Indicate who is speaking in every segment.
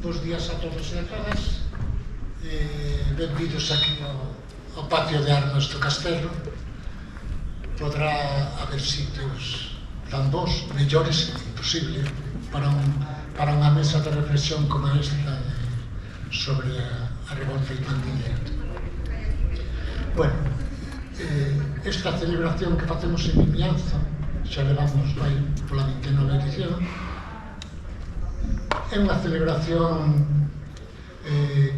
Speaker 1: Bos días a todos e a todas. Benvidos aquí ao patio de armas do Castelo. Podrá haber sitios tan bons, mellores, imposible, para unha mesa de reflexión como esta sobre a revolta irmandiña. Bueno, esta celebración que facemos en Vimianzo, xa levamos pola 29 edición, é unha celebración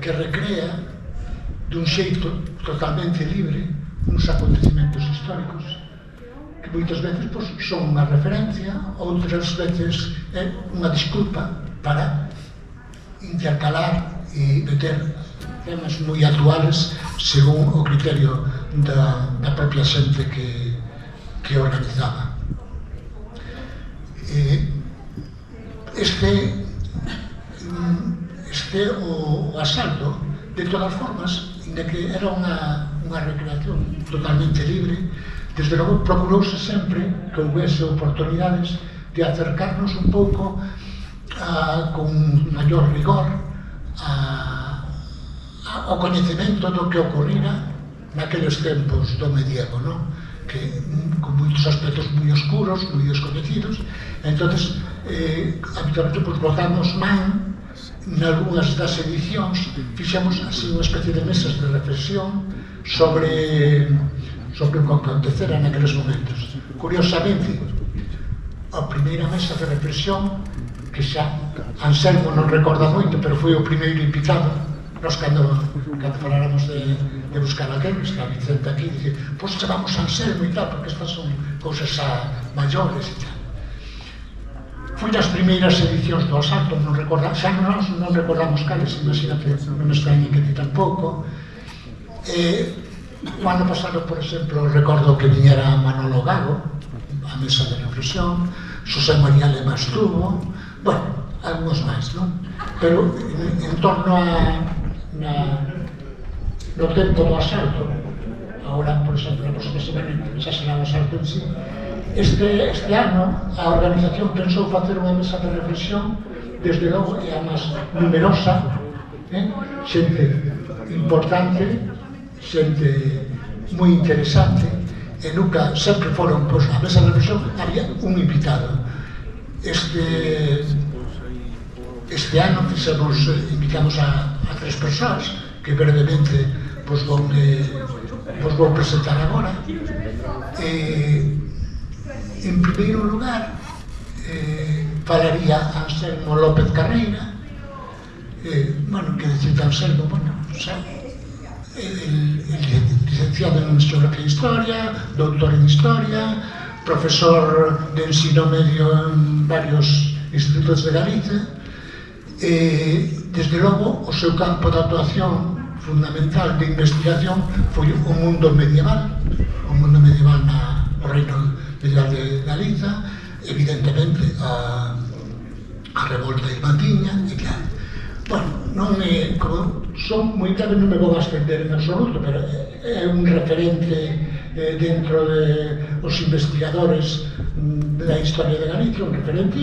Speaker 1: que recrea dun xeito totalmente libre uns acontecimentos históricos que moitas veces son unha referencia, outras veces é unha disculpa para intercalar e meter temas moi actuales según o criterio da propia xente que organizaba. O asalto, de todas formas, ainda que era unha recreación totalmente libre, desde logo procurouse sempre que houvese oportunidades de acercarnos un pouco con maior rigor ao coñecemento do que ocorrira naqueles tempos do medievo, que con moitos aspectos moi oscuros, moi descoñecidos. Entonces, habitualmente, botamos man nalgúnas das edicións, fixemos así unha especie de mesas de reflexión sobre o que acontecera naqueles momentos. Curiosamente, a primeira mesa de reflexión, que xa Anselmo non recorda moito, pero foi o primeiro invitado, nós cando faláramos de buscar a quen, está Vicente aquí, dice, pois chamamos Anselmo e tal, porque estas son cousas xa maiores e tal. Foi nas primeiras edicións do asalto, xa non recordamos cales, imagínate, non me extrañe que ti tampouco. O ano pasado, por exemplo, recordo que viñera Manolo Gago, a mesa de reflexión, Xosé María Lema estuvo, bueno, algúns máis, non? Pero en torno no tempo do asalto, agora, por exemplo, na próxima semana xa será o asalto en sí, este ano a organización pensou facer unha mesa de reflexión, desde logo é a máis numerosa, xente importante, xente moi interesante, e nunca, sempre foron, pois, a mesa de reflexión, había un invitado. Este ano invitamos a 3 persoas, que brevemente vos vou presentar agora. En primeiro lugar, falaría Anselmo López Carreira. Bueno, que decir de Anselmo, bueno, licenciado en Xeografía e Historia, doutor en Historia, profesor de ensino medio en varios institutos de Galicia. Desde logo, o seu campo de actuación fundamental de investigación foi o mundo medieval no reino medieval de Galiza, evidentemente a revolta irmandiña, e claro, bueno, non é, como son moi breve, non me vou a estender en absoluto, pero é un referente dentro de os investigadores da historia de Galicia, un referente,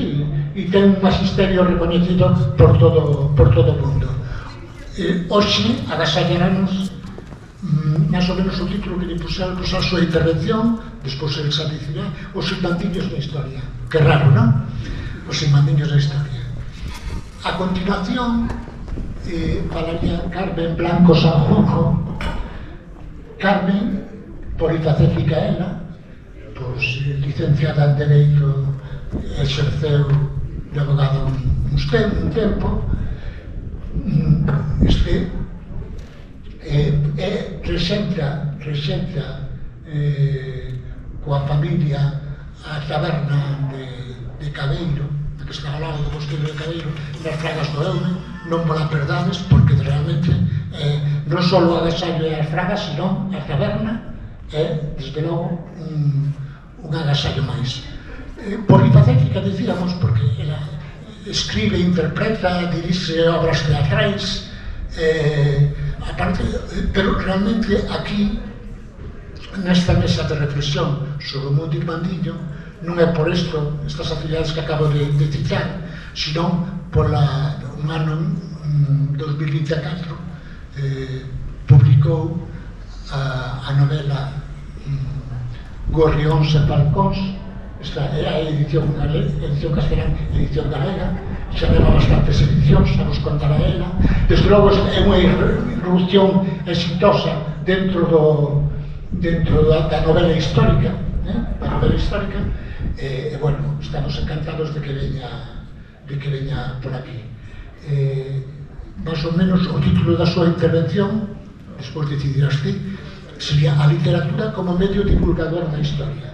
Speaker 1: e ten un magisterio recoñecido por todo o mundo. Hoxe agasallarnos máis ou menos o título que lle puxeron a súa intervención, despois el xa dicirá, os irmandiños da historia. Que raro, non? Os irmandiños da historia. A continuación, falaría Carmen Blanco Sanjunjo. Carmen, polifacética ela, pois licenciada en Dereito, exerceu de abogado un tempo. Presenta coa familia a taberna de Cabeiro, que está ao lado do mosteiro de Cabeiro, nas Fragas do Eume. Non pola perdades, porque realmente non só o agasallo e as fragas, senón a taberna é, desde logo, un agasallo máis. Polifacética, dicíamos, porque ela escribe, interpreta, dirixe obras teatrais, aparte, pero realmente aquí, nesta mesa de reflexión sobre o mundo irmandiño, non é por estas actividades que acabo de citar, senón por un ano 2024 publicou a novela Gorrións e Falcóns. Esta é a edición castelán, edición galega, xa leva bastantes edicións, xa nos contará ela. Desde logo é unha irrupción exitosa dentro da novela histórica, e, bueno, estamos encantados de que veña por aquí. Más ou menos o título da súa intervención, despois decidirás ti, sería a literatura como medio divulgador da historia.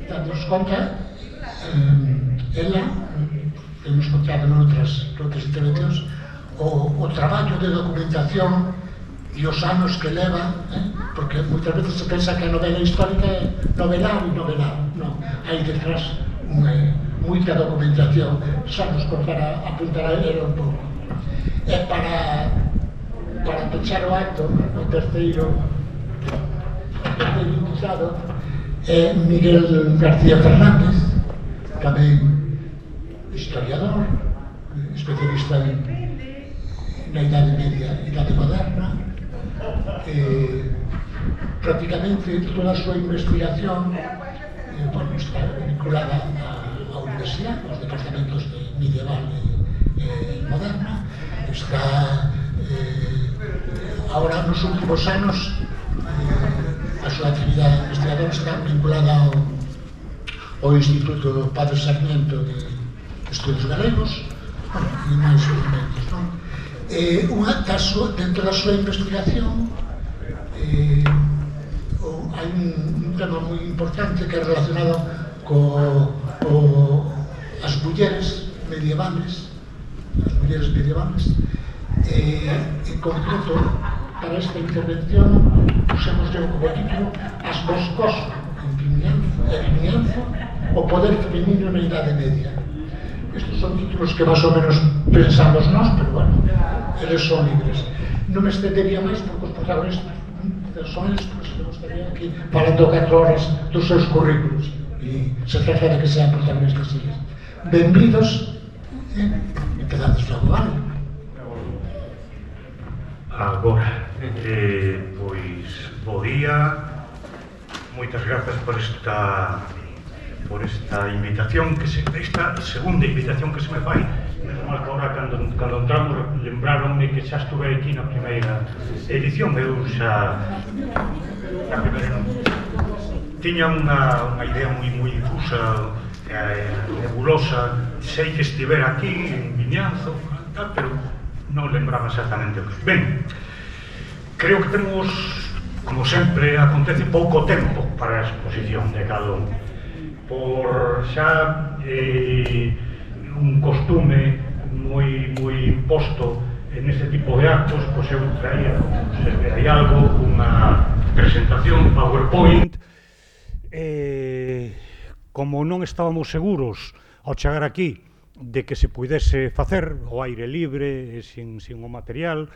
Speaker 1: Dándonos conta, ela, temos contado noutras intervencións, o traballo de documentación e os anos que leva, porque moitas veces se pensa que a novela histórica é novelar e novelar. Non, hai detrás moita documentación, xa nos contará, apuntará ela un pouco. E para pechar o acto, o terceiro invitado é Miguel García Fernández, tamén historiador, especialista na Idade Media e Idade Moderna. Prácticamente toda a súa investigación está vinculada á universidade, aos departamentos de medieval e moderna. Está agora nos últimos anos a súa actividade investigadora está vinculada ao Instituto Padre Sarmiento de Estudos Galegos e máis elementos, non? Dentro da súa investigación hai un tema moi importante que é relacionado as mulleres medievales, en concreto para esta intervención pusemos como título As Moscoso e Vimianzo, o poder feminino na Idade Media. Estes son títulos que máis ou menos pensamos nós, pero bueno, eles son libres. Non me estendería máis porque os protagonistas son eles, porque se estaría aquí falando 4 horas dos seus currículos e se trata de que sean protagonistas eles. Benvidos e empezades logo, vale?
Speaker 2: Agora, pois, bo día, moitas grazas por esta invitación, esta segunda invitación que se me fai. Normal que agora, cando entramos, lembráronme que xa estuve aquí na primeira edición. Eu xa, na primeira non, tiña unha idea moi difusa, nebulosa, sei que estivera aquí, en Vimianzo, tal, pero non lembraba exactamente o que. Ben, creo que temos, como sempre acontece, pouco tempo para a exposición de cada un. Por xa un costume moi imposto en este tipo de actos, pois eu traía, se hai algo, unha presentación PowerPoint. Como non estábamos seguros ao chegar aquí de que se pudese facer ao aire libre, sin o material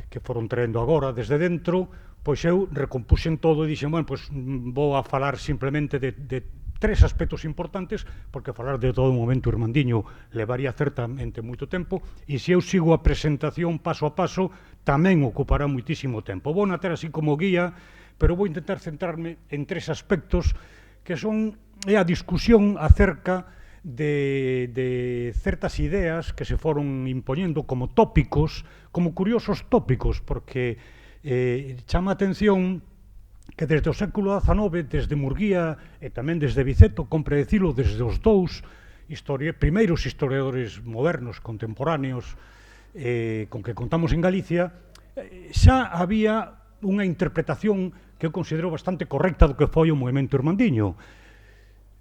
Speaker 2: que foron traendo agora desde dentro, pois eu recompuxen todo e dixen, bueno, pois vou a falar simplemente de 3 aspectos importantes, porque falar de todo o momento irmandiño levaría certamente moito tempo, e se eu sigo a presentación paso a paso, tamén ocupará moitísimo tempo. Vou na ter así como guía, pero vou intentar centrarme en 3 aspectos que son a discusión acerca de certas ideas que se foron impoñendo como tópicos, como curiosos tópicos, porque chama a atención que desde o século XIX, desde Murguía e tamén desde Viceto, compre dicilo, desde os dous primeiros historiadores modernos, contemporáneos, con que contamos en Galicia, xa había unha interpretación que eu considero bastante correcta do que foi o movemento irmandiño.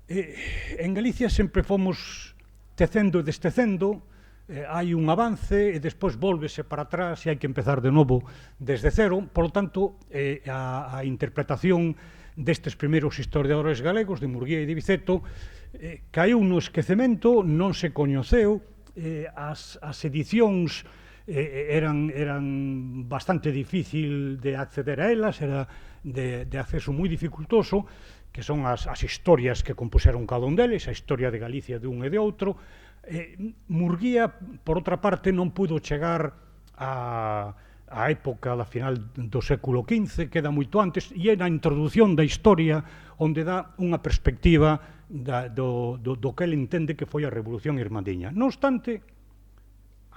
Speaker 2: En Galicia sempre fomos tecendo e destecendo, hai un avance e despois vólvese para atrás e hai que empezar de novo desde cero. Por lo tanto, a interpretación destes primeiros historiadores galegos, de Murguía e de Viceto, caeu no esquecemento, non se coñeceu, as edicións eran bastante difícil de acceder a elas, era de acceso moi dificultoso, que son as historias que compuseron cada un deles, a historia de Galicia de un e de outro, Murguía, por outra parte, non pudo chegar a época da final do século XV, queda moito antes, e é na introdución da historia onde dá unha perspectiva do que ele entende que foi a Revolución Irmandiña. Non obstante,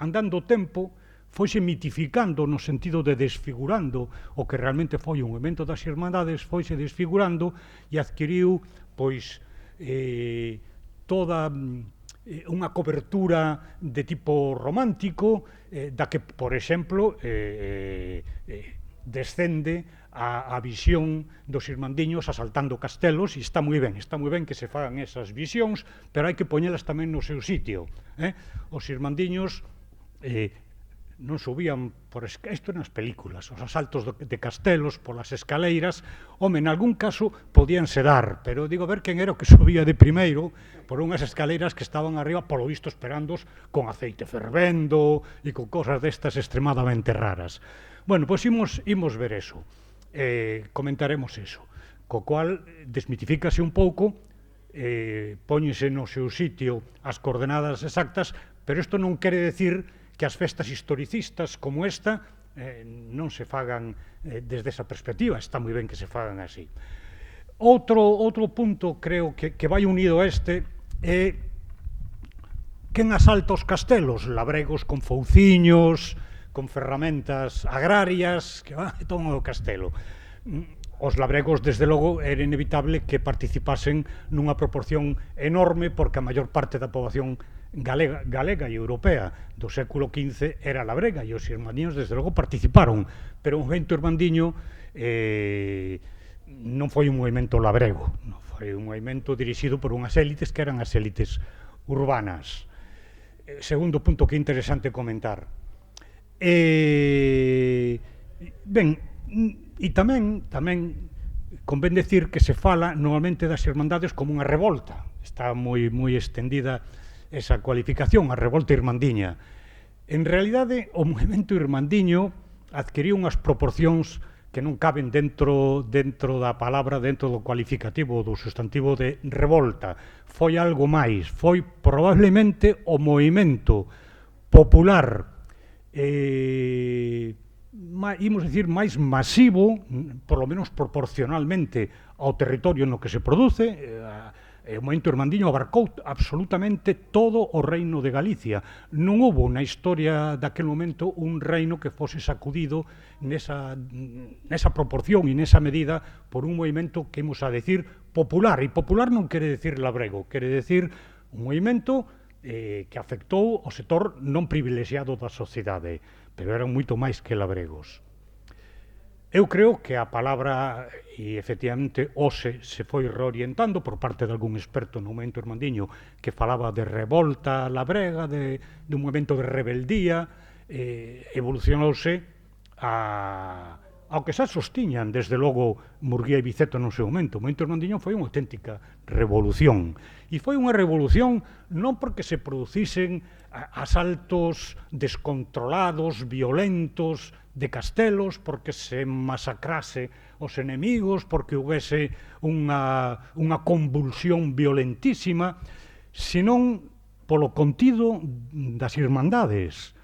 Speaker 2: andando o tempo, foise mitificando no sentido de desfigurando o que realmente foi o movemento das Irmandades, foise desfigurando e adquiriu pois toda unha cobertura de tipo romántico da que, por exemplo, descende a visión dos irmandiños asaltando castelos, e está moi ben que se fagan esas visións, pero hai que poñelas tamén no seu sitio. Os irmandiños non subían isto nas películas, os asaltos de castelos polas escaleiras, home, en algún caso podíanse dar, pero digo, a ver quen era o que subía de primeiro por unhas escaleiras que estaban arriba, polo visto esperándos con aceite fervendo e con cosas destas extremadamente raras. Bueno, pois imos ver eso, comentaremos eso, co cual desmitifícase un pouco, póñese no seu sitio as coordenadas exactas, pero isto non quere decir que as festas historicistas como esta non se fagan desde esa perspectiva, está moi ben que se fagan así. Outro punto, creo, que vai unido a este é quen asalta os castelos, labregos con fouciños, con ferramentas agrarias, que toman o castelo. Os labregos, desde logo, era inevitable que participasen nunha proporción enorme, porque a maior parte da poboación galega e europea do século XV era labrega, e os irmandiños, desde logo, participaron, pero o movemento irmandiño non foi un movimento labrego, non foi un movimento dirixido por unhas élites que eran as élites urbanas. Segundo punto que é interesante comentar. Ben, e tamén convén decir que se fala normalmente das irmandades como unha revolta, está moi extendida esa cualificación, a revolta irmandiña. En realidade, o movimento irmandiño adquiriu unhas proporcións que non caben dentro da palabra, dentro do cualificativo, do sustantivo de revolta. Foi algo máis, foi probablemente o movimento popular, imos dicir, máis masivo, por lo menos proporcionalmente ao territorio no que se produce. O movemento irmandiño abarcou absolutamente todo o reino de Galicia. Non houbo na historia daquel momento un reino que fose sacudido nesa proporción e nesa medida por un movimento que imos a decir popular. E popular non quere decir labrego, quere decir un movimento que afectou o sector non privilexiado da sociedade, pero eran moito máis que labregos. Eu creo que a palabra, e efectivamente hoxe se foi reorientando por parte de algún experto no movemento irmandiño que falaba de revolta labrega, de un movimento de rebeldía, evolucionouse ao que xa sostiñan, desde logo, Murguía e Biceto no seu momento. O movemento irmandiño foi unha auténtica revolución. E foi unha revolución non porque se producisen asaltos descontrolados, violentos, de castelos, porque se masacrase os enemigos, porque houvese unha convulsión violentísima, senón polo contido das irmandades,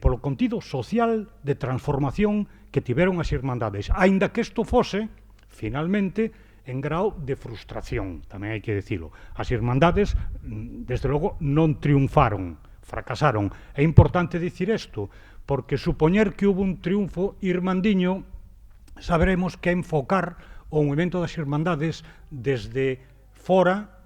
Speaker 2: polo contido social de transformación que tiveron as irmandades, aínda que isto fose, finalmente, en grau de frustración, tamén hai que dicilo. As irmandades, desde logo, non triunfaron, fracasaron. É importante dicir isto, porque supoñer que hubo un triunfo irmandiño, saberemos que enfocar o movimento das irmandades desde fora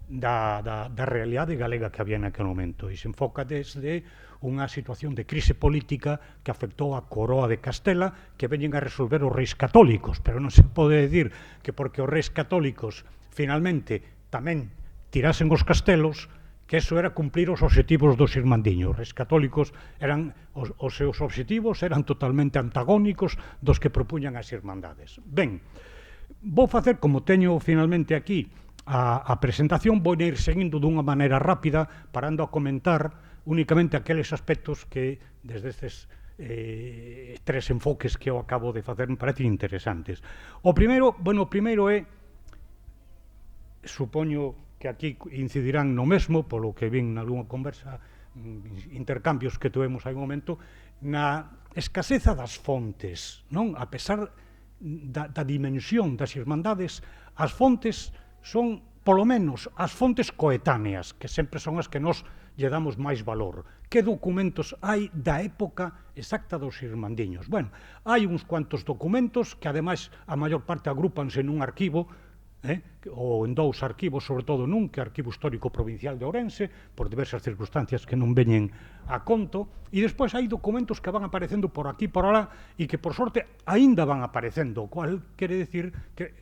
Speaker 2: da realidade galega que había naquele momento, e se enfoca desde unha situación de crise política que afectou a coroa de Castela, que veñen a resolver os reis católicos, pero non se pode decir que porque os reis católicos finalmente tamén tirasen os castelos, que eso era cumplir os obxectivos dos irmandiños. Os reis católicos os seus obxectivos eran totalmente antagónicos dos que propuñan as irmandades. Ben, vou facer, como teño finalmente aquí a presentación, vou ir seguindo dunha maneira rápida, parando a comentar únicamente aqueles aspectos que, desde estes tres enfoques que eu acabo de facer, me parecen interesantes. O primeiro é, supoño que aquí incidirán no mesmo, polo que vin nalgúna conversa, intercambios que tuvemos hai un momento, na escaseza das fontes, non? A pesar da dimensión das irmandades, as fontes son, polo menos, as fontes coetáneas, que sempre son as que nos lle damos máis valor. Que documentos hai da época exacta dos irmandiños? Bueno, hai uns cuantos documentos que, ademais, a maior parte agrúpanse nun arquivo, ou en dous arquivos, sobre todo nun, que é o Arquivo Histórico Provincial de Ourense, por diversas circunstancias que non veñen a conto, e despois hai documentos que van aparecendo por aquí, por alá, e que, por sorte, aínda van aparecendo, o cual quere decir que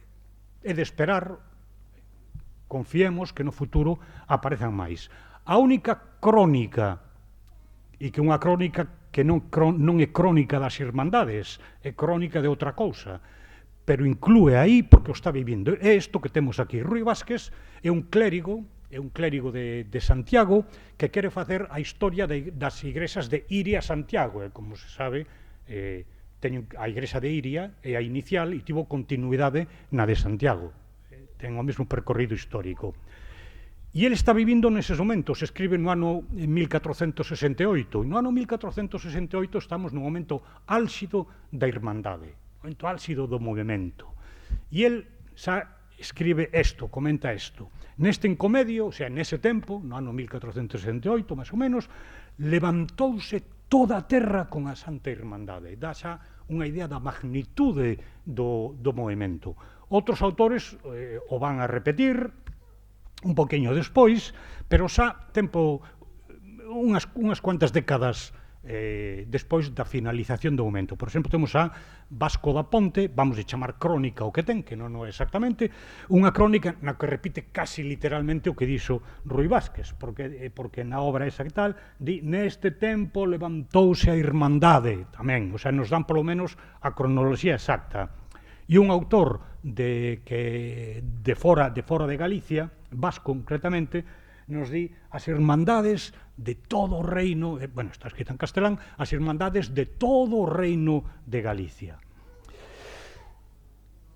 Speaker 2: é de esperar, confiemos que no futuro aparezan máis. A única crónica, e que unha crónica que non é crónica das irmandades, é crónica de outra cousa, pero inclúe aí porque o está vivindo. É isto que temos aquí. Rui Vázquez é un clérigo de Santiago que quere facer a historia das igrexas de Iria Santiago. Como se sabe, teño a igrexa de Iria é a inicial e tivo continuidade na de Santiago. Ten o mesmo percorrido histórico. E ele está vivindo neses momentos, escribe no ano 1468, e no ano 1468 estamos no momento álxido da Irmandade, no momento álxido do movimento. E ele xa escribe isto, comenta isto. Neste encomedio, o sea, nese tempo, no ano 1468, máis ou menos, levantouse toda a terra con a Santa Irmandade. Dá xa unha idea da magnitude do movimento. Outros autores o van a repetir un poquinho despois, pero xa tempo unhas cuantas décadas despois da finalización do momento. Por exemplo, temos a Vasco da Ponte, vamos a chamar crónica o que ten, que non é exactamente, unha crónica na que repite casi literalmente o que dixo Rui Vázquez, porque na obra esa que tal, di, neste tempo levantouse a Irmandade, tamén, o sea, nos dan polo menos a cronoloxía exacta. E un autor de fora de Galicia, vasco concretamente, nos di as irmandades de todo o reino, bueno, está escrita en castelán, as irmandades de todo o reino de Galicia.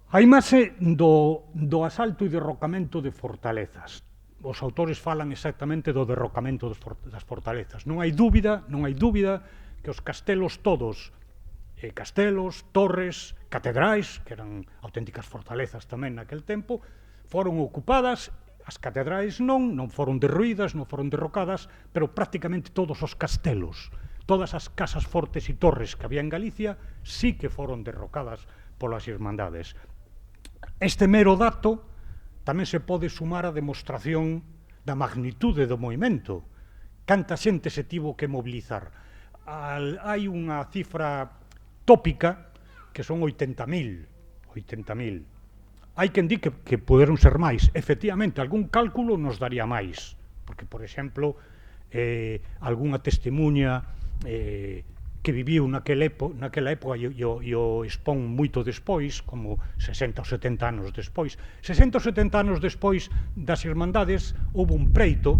Speaker 2: A imaxe do asalto e derrocamento de fortalezas. Os autores falan exactamente do derrocamento das fortalezas. Non hai dúbida que os castelos todos, castelos, torres, catedrais, que eran auténticas fortalezas tamén naquel tempo, foron ocupadas. As catedrais non foron derruídas, non foron derrocadas, pero prácticamente todos os castelos, todas as casas fortes e torres que había en Galicia, sí que foron derrocadas polas irmandades. Este mero dato tamén se pode sumar a demostración da magnitude do movimento. Canta xente se tivo que mobilizar. Hai unha cifra tópica que son 80.000. Hai quen di que poderon ser máis. Efectivamente, algún cálculo nos daría máis. Porque, por exemplo, algunha testemunha que viviu naquela época e o expón moito despois, como 60 ou 70 anos despois. 60 ou 70 anos despois das Irmandades, houve un preito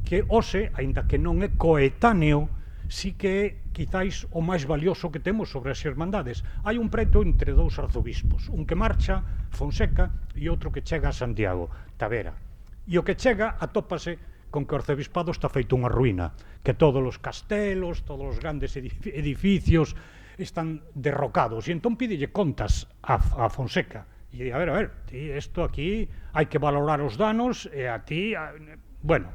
Speaker 2: que hoxe, aínda que non é coetáneo, sí que é quizáis o máis valioso que temos sobre as Irmandades. Hai un preto entre dous arzobispos, un que marcha, Fonseca, e outro que chega a Santiago, Tavera. E o que chega atópase con que o arzobispado está feito unha ruína, que todos os castelos, todos os grandes edificios están derrocados, e entón pídelle contas a Fonseca. E a ver, isto aquí hai que valorar os danos, e a ti, bueno.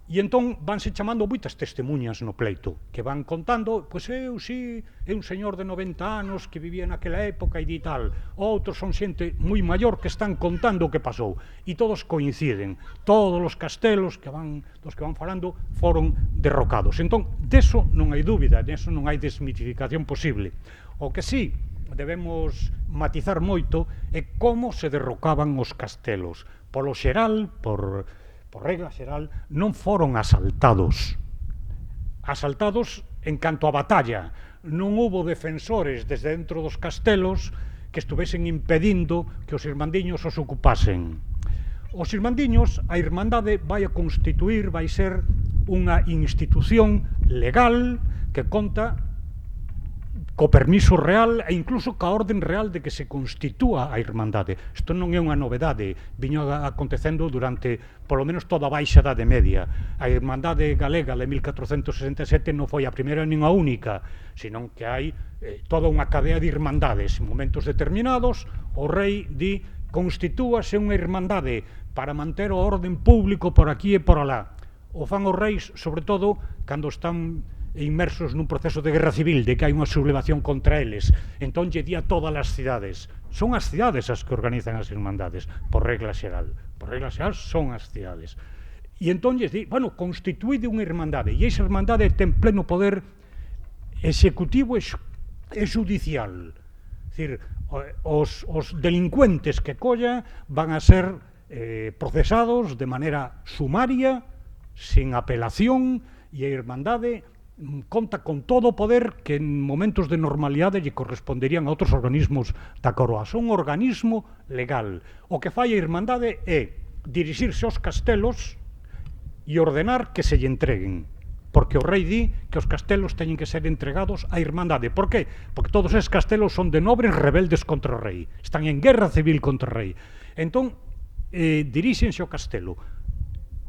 Speaker 2: E entón vanse chamando moitas testemunhas no pleito, que van contando, pois eu sí, é un señor de 90 anos que vivía naquela época e di tal, outros son xente moi maior que están contando o que pasou, e todos coinciden, todos os castelos dos que van falando foron derrocados. Entón, deso non hai dúbida, deso non hai desmitificación posible. O que sí debemos matizar moito é como se derrocaban os castelos. Polo xeral, por regla xeral, non foron asaltados. Asaltados en canto a batalla. Non houbo defensores desde dentro dos castelos que estuvesen impedindo que os irmandiños os ocupasen. Os irmandiños, a Irmandade vai a constituir, vai ser unha institución legal que conta co permiso real e incluso ca orden real de que se constitúa a Irmandade. Isto non é unha novedade, viño acontecendo durante, polo menos, toda a baixa Idade Media. A Irmandade Galega de 1467 non foi a primeira nin a única, senón que hai toda unha cadea de irmandades. En momentos determinados, o rei di, constitúase unha irmandade para manter o orden público por aquí e por alá. O fan os reis, sobre todo, cando están inmersos nun proceso de guerra civil, de que hai unha sublevación contra eles. Entón lle di a todas as cidades. Son as cidades as que organizan as irmandades, por regla xeral. Por regla xeral son as cidades. E entón lle di, bueno, constituíde unha irmandade, e esa irmandade ten pleno poder executivo e judicial. É dicir, os delincuentes que colla van a ser procesados de maneira sumaria, sin apelación, e a irmandade conta con todo o poder que en momentos de normalidade lle corresponderían a outros organismos da coroa. Son un organismo legal. O que fai a Irmandade é dirixirse aos castelos e ordenar que se lle entreguen. Porque o rei di que os castelos teñen que ser entregados á Irmandade. Por qué? Porque todos esos castelos son de nobres rebeldes contra o rei. Están en guerra civil contra o rei. Entón, diríxense ao castelo.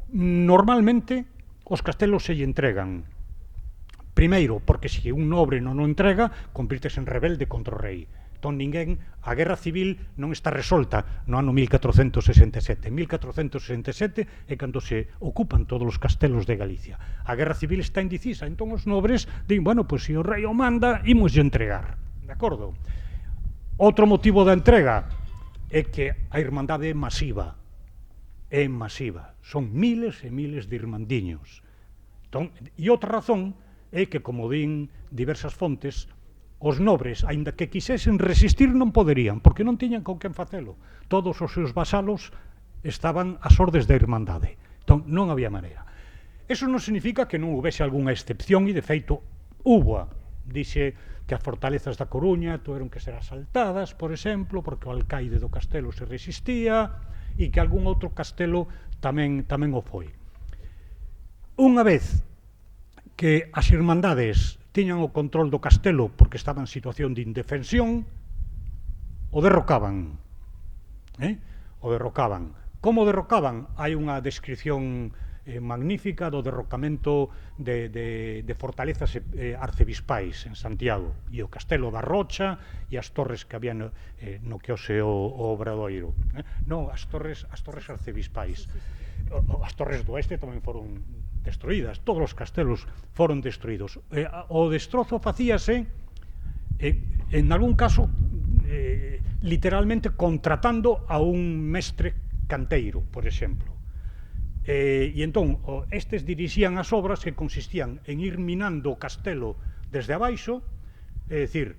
Speaker 2: Normalmente, os castelos se lle entregan. Primeiro, porque se un nobre non o entrega, convírtese en rebelde contra o rei. Entón, a guerra civil non está resolta no ano 1467. En 1467 é cando se ocupan todos os castelos de Galicia. A guerra civil está indecisa, entón os nobres din, bueno, pois se o rei o manda, imos entregar. De acordo? Outro motivo da entrega é que a irmandade é masiva. É masiva. Son miles e miles de irmandiños. Entón, e outra razón é que, como din diversas fontes, os nobres, aínda que quisesen resistir, non poderían, porque non tiñan con quen facelo. Todos os seus vasalos estaban ás ordes da Irmandade. Entón, non había maneira. Eso non significa que non houvese algunha excepción, e, de feito, hubo. Dixe que as fortalezas da Coruña tuveron que ser asaltadas, por exemplo, porque o alcaide do castelo se resistía, e que algún outro castelo tamén o foi. Unha vez que as irmandades tiñan o control do castelo porque estaban en situación de indefensión, o derrocaban. O derrocaban. Como derrocaban? Hai unha descripción magnífica do derrocamento de fortalezas arcebispais en Santiago, e o castelo da Rocha e as torres que había no que hoxe o Obradoiro. Non, as torres arcebispais. As torres do oeste tamén foron destruídas, todos os castelos foron destruídos. O destrozo facíase, en algún caso, literalmente contratando a un mestre canteiro, por exemplo. E entón, estes dirixían as obras que consistían en ir minando o castelo desde abaixo, é dicir,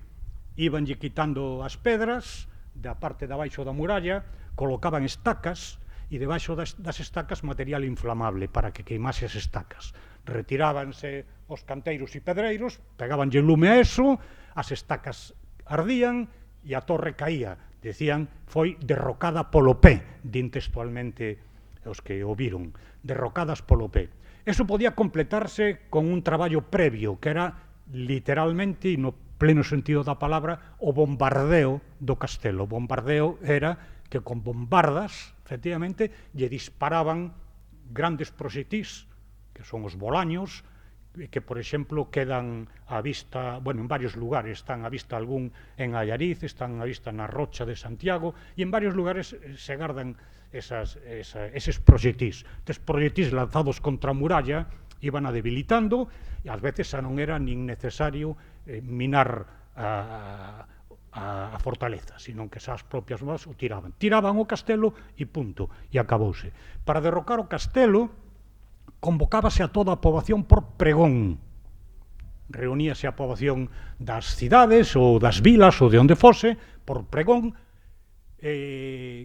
Speaker 2: íbanlle quitando as pedras da parte de abaixo da muralla, colocaban estacas, e debaixo das estacas material inflamable para que queimase as estacas. Retirábanse os canteiros e pedreiros, pegabanlle lume a eso, as estacas ardían e a torre caía. Decían, foi derrocada polo pé, din textualmente os que o viron, derrocadas polo pé. Eso podía completarse con un traballo previo, que era literalmente, e no pleno sentido da palabra, o bombardeo do castelo. O bombardeo era que con bombardas, efectivamente, lle disparaban grandes proxectís, que son os bolaños, que, por exemplo, quedan á vista, bueno, en varios lugares, están á vista algún en Allariz, están á vista na Rocha de Santiago, e en varios lugares se gardan eses proxectís. Estes proxectís lanzados contra a muralla iban a debilitando, e ás veces xa non era nin necesario minar a fortaleza, sino que xa as propias bombas o tiraban. Tiraban o castelo e punto, e acabouse. Para derrocar o castelo, convocábase a toda a poboación por pregón. Reuníase a poboación das cidades ou das vilas ou de onde fose, por pregón,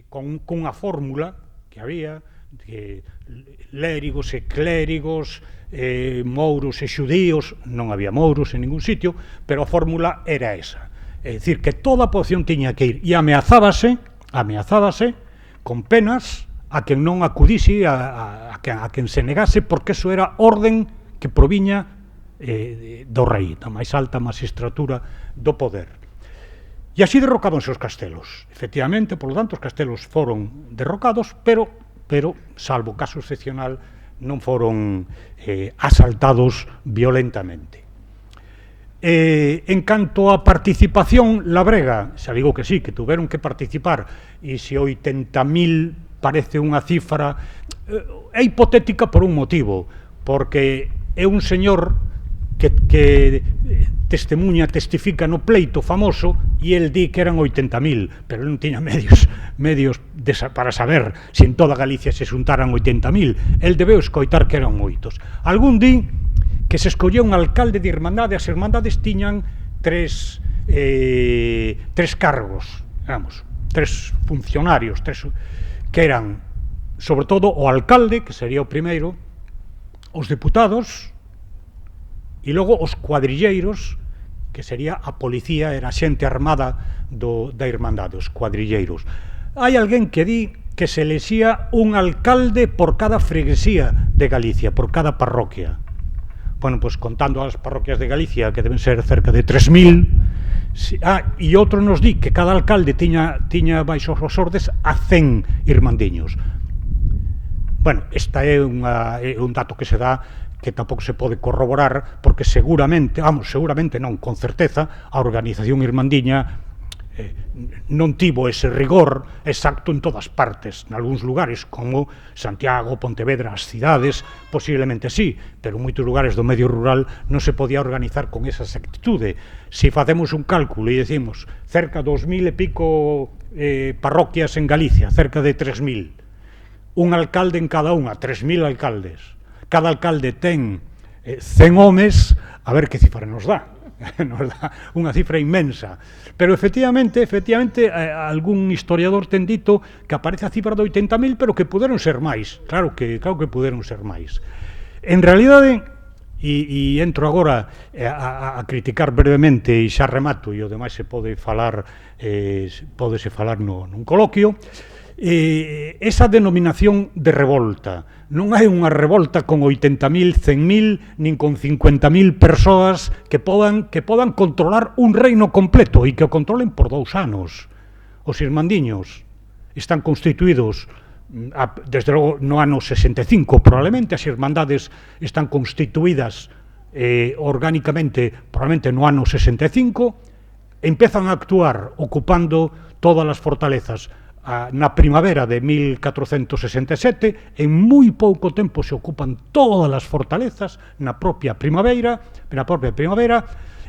Speaker 2: con unha fórmula que había, que lérigos e clérigos, mouros e xudíos, non había mouros en ningún sitio, pero a fórmula era esa. É dicir, que toda a poboación tiña que ir, e ameazábase con penas a quen non acudise, a quen se negase, porque eso era orden que proviña do rei, da máis alta magistratura do poder. E así derrocábanse os castelos. Efectivamente, por lo tanto, os castelos foron derrocados, pero salvo caso excepcional, non foron asaltados violentamente. En canto a participación labrega, xa digo que sí, que tuveron que participar, e se 80.000 parece unha cifra, é hipotética por un motivo, porque é un señor que testifica no pleito famoso e el di que eran 80.000, pero non tiña medios para saber se en toda Galicia se xuntaran 80.000. El debeu escoitar que eran moitos. Algún di que se escolleu un alcalde de irmandade. As irmandades tiñan tres cargos, digamos, tres funcionarios, que eran, sobre todo, o alcalde, que sería o primeiro, os deputados, e logo os cuadrilleiros, que sería a policía, era a xente armada da irmandade, os cuadrilleiros. Hai alguén que di que se elexía un alcalde por cada freguesía de Galicia, por cada parroquia. Bueno, pois contando as parroquias de Galicia, que deben ser cerca de 3.000, e outro nos di que cada alcalde tiña baixo os ordes a 100 irmandiños. Bueno, esta é un dato que se dá, que tampouco se pode corroborar, porque seguramente non, con certeza, a organización irmandiña non tivo ese rigor exacto en todas partes. En algúns lugares, como Santiago, Pontevedra, as cidades, posiblemente sí, pero en moitos lugares do medio rural non se podía organizar con esa exactitude. Se facemos un cálculo e decimos cerca de 2.000 e pico parroquias en Galicia, cerca de 3.000, un alcalde en cada unha, 3.000 alcaldes. Cada alcalde ten 100 homes, a ver que cifra nos dá. Nos dá unha cifra inmensa. Pero efectivamente, algún historiador ten dito que aparece a cifra de 80.000, pero que puderon ser máis. Claro que puderon ser máis. En realidade, e entro agora a criticar brevemente, e xa remato, e o demais se pode falar, pódese falar nun coloquio, esa denominación de revolta. Non hai unha revolta con 80.000, 100.000, nin con 50.000 persoas que podan controlar un reino completo e que o controlen por 2 anos. Os irmandiños están constituídos desde logo no ano 65, probablemente. As irmandades están constituídas orgánicamente probablemente no ano 65, empezan a actuar ocupando todas as fortalezas na primavera de 1467, en moi pouco tempo se ocupan todas as fortalezas na propia primavera,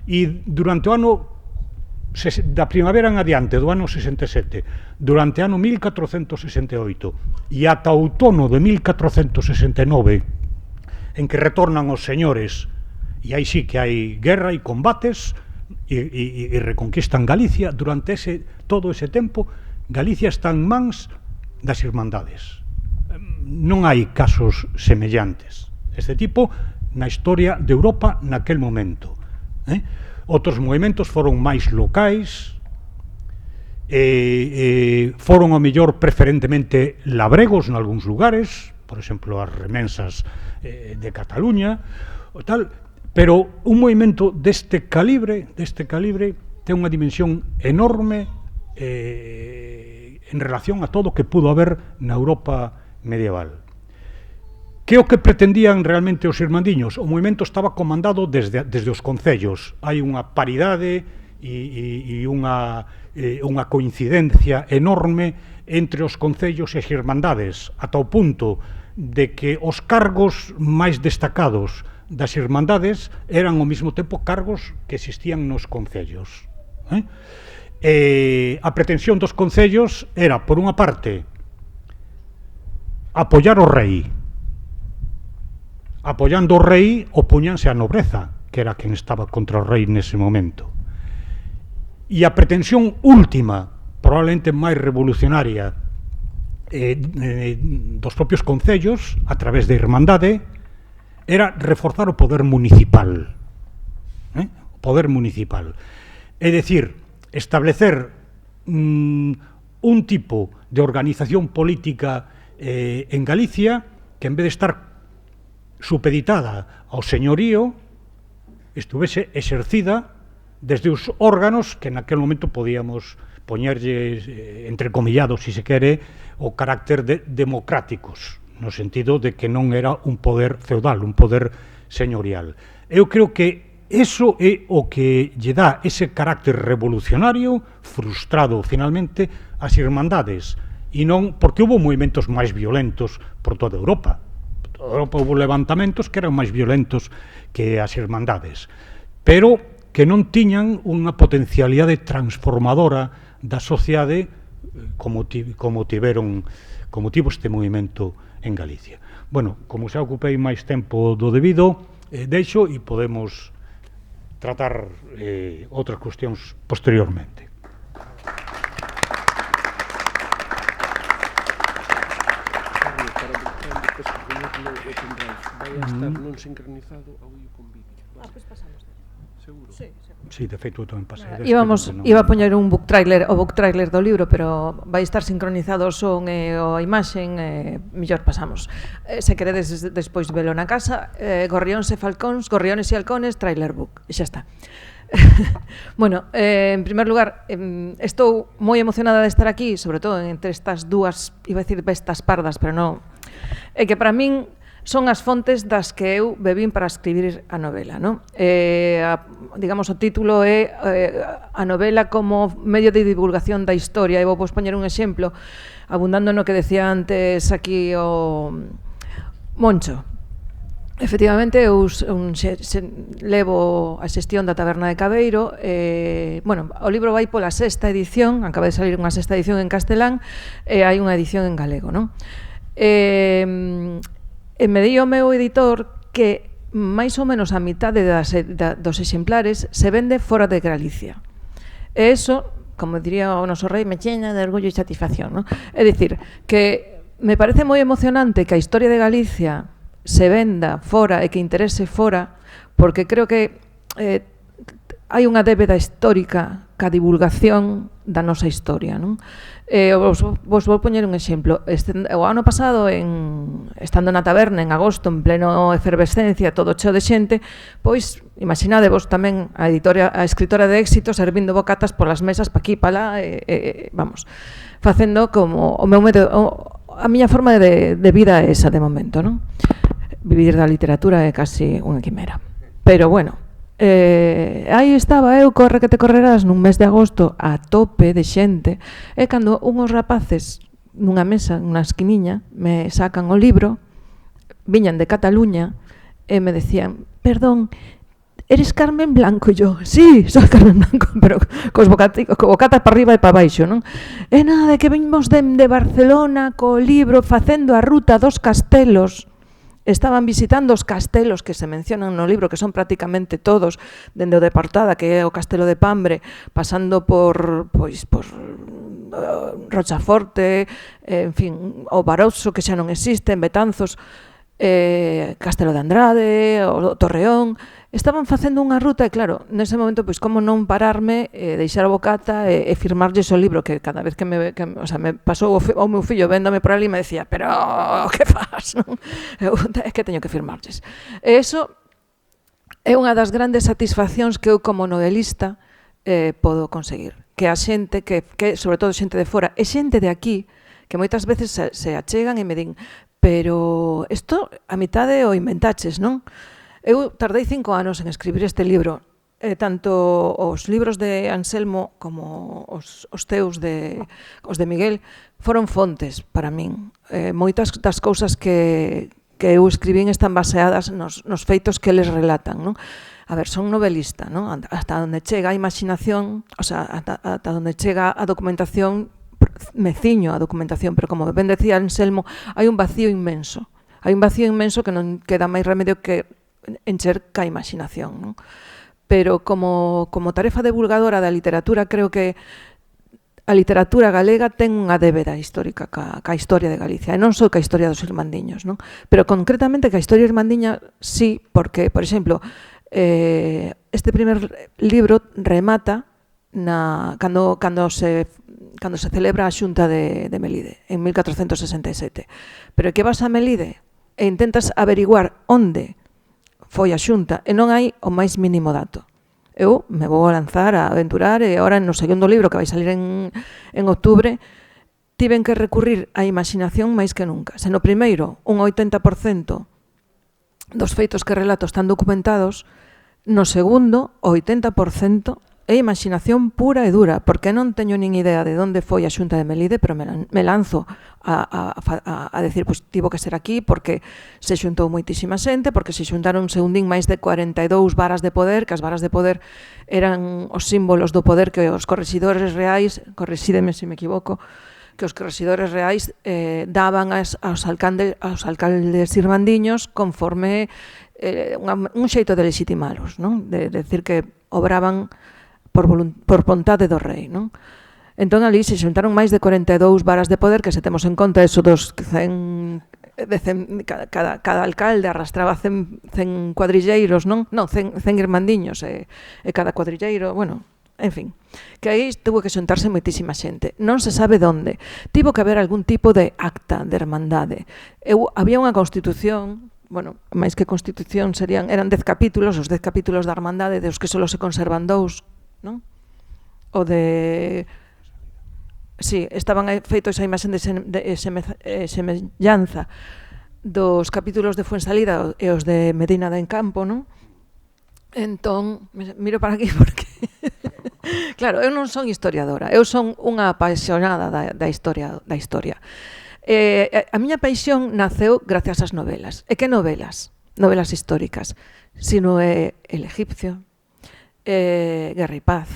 Speaker 2: e durante o ano da primavera en adiante, do ano 67, durante o ano 1468 e ata o outono de 1469, en que retornan os señores, e aí sí que hai guerra e combates, e reconquistan Galicia. Durante todo ese tempo, Galicia está en mans das irmandades. Non hai casos semellantes este tipo na historia de Europa naquel momento. Outros movimentos foron máis locais, foron ao mellor preferentemente labregos nalgúns lugares, por exemplo as remensas de Cataluña, tal, pero un movimento deste calibre ten unha dimensión enorme en relación a todo o que pudo haber na Europa medieval. Que é o que pretendían realmente os irmandiños? O movimento estaba comandado desde os concellos. Hai unha paridade e unha coincidencia enorme entre os concellos e as irmandades, ata o punto de que os cargos máis destacados das irmandades eran ao mesmo tempo cargos que existían nos concellos. A pretensión dos concellos era, por unha parte, apoiar o rei. Apoiando o rei, opúñanse a nobreza, que era quen estaba contra o rei nese momento. E a pretensión última, probablemente máis revolucionaria, dos propios concellos, a través da irmandade, era reforzar o poder municipal. O poder municipal. É dicir, establecer un tipo de organización política en Galicia que, en vez de estar supeditada ao señorío, estuvese exercida desde os órganos que naquel momento podíamos poñerlle, entrecomillados, se quere, o carácter de democráticos, no sentido de que non era un poder feudal, un poder señorial. Eu creo que eso é o que lle dá ese carácter revolucionario, frustrado finalmente, ás irmandades, e non porque houve movimentos máis violentos por toda Europa. Por toda Europa houve levantamentos que eran máis violentos que as irmandades, pero que non tiñan unha potencialidade transformadora da sociedade como tivo este movimento en Galicia. Bueno, como xa ocupei máis tempo do debido, deixo e podemos tratar outras cuestións posteriormente.
Speaker 3: Vai a estar non sincronizado audio con vídeo.
Speaker 4: Pois pasamos.
Speaker 3: Seguro?
Speaker 4: Sí.
Speaker 2: Sí, de feito, tamén pasei.
Speaker 4: Iba a poñer o book trailer do libro, pero vai estar sincronizado o son e a imaxen, mellor pasamos. Se queredes despois velo na casa, Gorrións e Halcones, trailer book, e xa está. Bueno, en primer lugar, estou moi emocionada de estar aquí, sobre todo entre estas dúas, iba a dicir bestas pardas, pero non, é que para min son as fontes das que eu bebín para escribir a novela, non? Digamos, o título é a novela como medio de divulgación da historia, e vou poñer un exemplo, abundando no que decía antes aquí o Moncho. Efectivamente, eu levo a xestión da Taberna de Cabeiro, bueno, o libro vai pola sexta edición, acaba de salir unha sexta edición en castelán, e hai unha edición en galego, non? E me di o meu editor que máis ou menos a mitade dos exemplares se vende fora de Galicia. E eso, como diría o noso rei, me chena de orgullo e satisfacción, non? É dicir, que me parece moi emocionante que a historia de Galicia se venda fora e que interese fora, porque creo que hai unha débeda histórica ca divulgación da nosa historia, non? Vos vou poñer un exemplo. O ano pasado, estando na taberna en agosto, en pleno efervescencia, todo cheo de xente, pois, imaginadevos tamén a escritora de éxito servindo bocatas polas mesas pa aquí, pa lá, vamos, facendo como o meu medio, a miña forma de vida é esa de momento, non? Vivir da literatura é casi unha quimera. Pero, bueno, aí estaba eu, corre que te correrás, nun mes de agosto, a tope de xente, e cando unhos rapaces nunha mesa, nunha esquiniña, me sacan o libro, viñan de Cataluña, e me decían, perdón, eres Carmen Blanco? E yo, sí, soy Carmen Blanco, pero cos bocatas para arriba e para baixo, non? E nada, que vimos de Barcelona co libro facendo a ruta dos castelos. Estaban visitando os castelos que se mencionan no libro, que son prácticamente todos, dende o de Portada, que é o castelo de Pambre, pasando por Rochaforte, en fin, o Baroso, que xa non existe, en Betanzos, Castelo de Andrade, o Torreón. Estaban facendo unha ruta e, claro, nese momento, pois, como non pararme, deixar a bocata e firmarlles o libro, que cada vez que me pasou o meu fillo véndome por ali, me decía, pero que faz, non? É que teño que firmarlles. E iso é unha das grandes satisfaccións que eu como novelista podo conseguir. Que a xente, que sobre todo xente de fora, e xente de aquí, que moitas veces se achegan e me din, pero isto a mitade o inventaches, non? Eu tardei 5 anos en escribir este libro, tanto os libros de Anselmo como os teus, os de Miguel, foron fontes para min. Moitas das cousas que eu escribín están baseadas nos feitos que eles relatan, non? A ver, son novelista, non? Hasta onde chega a imaginación, o sea, hasta onde chega a documentación, me ciño a documentación, pero como ben decía Anselmo, hai un vacío inmenso. Hai un vacío inmenso que non queda máis remedio que encher ca imaginación, non? Pero como tarefa divulgadora da literatura, creo que a literatura galega ten unha débeda histórica ca historia de Galicia, e non só ca historia dos irmandiños, non? Pero concretamente ca historia irmandiña sí, porque, por exemplo, este primer libro remata cando se celebra a xunta de Melide, en 1467. Pero que vas a Melide e intentas averiguar onde foi a Xunta, e non hai o máis mínimo dato. Eu me vou a lanzar, a aventurar, e agora no segundo libro que vai salir en outubro, tiven que recurrir á imaginación máis que nunca. Se no primeiro, un 80% dos feitos que relato están documentados, no segundo, o 80% é imaginación pura e dura, porque non teño nin idea de onde foi a Xunta de Melide, pero me lanzo a decir, pois tivo que ser aquí, porque se xuntou moitísima xente, porque se xuntaron, se undín máis de 42 varas de poder, que as varas de poder eran os símbolos do poder que os correxidores reais, correxídeme se me equivoco, que os correxidores reais daban aos alcaldes irmandiños conforme un xeito de legitimalos, non? De decir que obraban por vontade do rei, non? Entón, ali se xuntaron máis de 42 varas de poder, que se temos en conta eso dos 100, cada alcalde arrastraba 100 cuadrilleiros, non? Non, 100 irmandiños, e cada cuadrilleiro, bueno, en fin, que aí tuvo que xuntarse moitísima xente. Non se sabe onde. Tivo que haber algún tipo de acta de hermandade. Había unha constitución, bueno, máis que constitución eran 10 capítulos, os 10 capítulos da hermandade, dos que só se conservan 2, non? O de... Sí, estaban feitos a imaxen de semellanza dos capítulos de Fuensalida e os de Medina de Encampo, non? Entón, miro para aquí porque... Claro, eu non son historiadora, eu son unha apaixonada da historia. A miña paixón naceu gracias ás novelas. E que novelas? Novelas históricas. Sino El Egipcio, Guerra y Paz,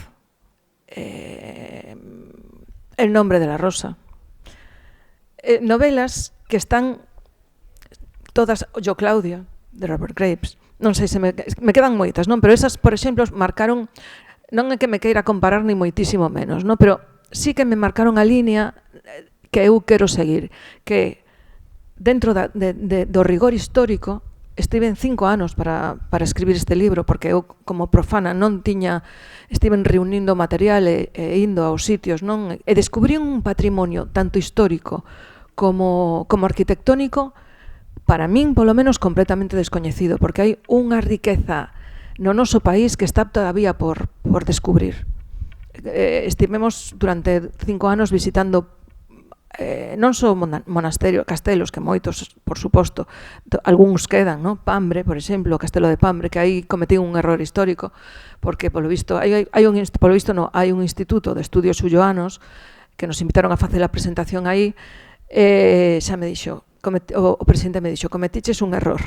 Speaker 4: El nombre de la rosa. Novelas que están todas... Yo Claudia, de Robert Graves. Non sei se me quedan moitas, non? Pero esas, por exemplo, marcaron... Non é que me queira comparar ni moitísimo menos, non? Pero sí que me marcaron a línea que eu quero seguir, que dentro do rigor histórico estiven 5 anos para escribir este libro, porque eu, como profana, non tiña... Estiven reunindo material e indo aos sitios, non? E descubrí un patrimonio tanto histórico como arquitectónico, para min, polo menos, completamente descoñecido, porque hai unha riqueza no noso país que está todavía por descubrir. Estivemos durante 5 anos visitando non só monasterio, castelos, que moitos, por suposto, algúns quedan, non? Pambre, por exemplo, o castelo de Pambre, que aí cometí un error histórico, porque, polo visto, hai un instituto de estudios ulloanos que nos invitaron a facer a presentación aí, xa me dixo, o presidente me dixo, cometiches un error.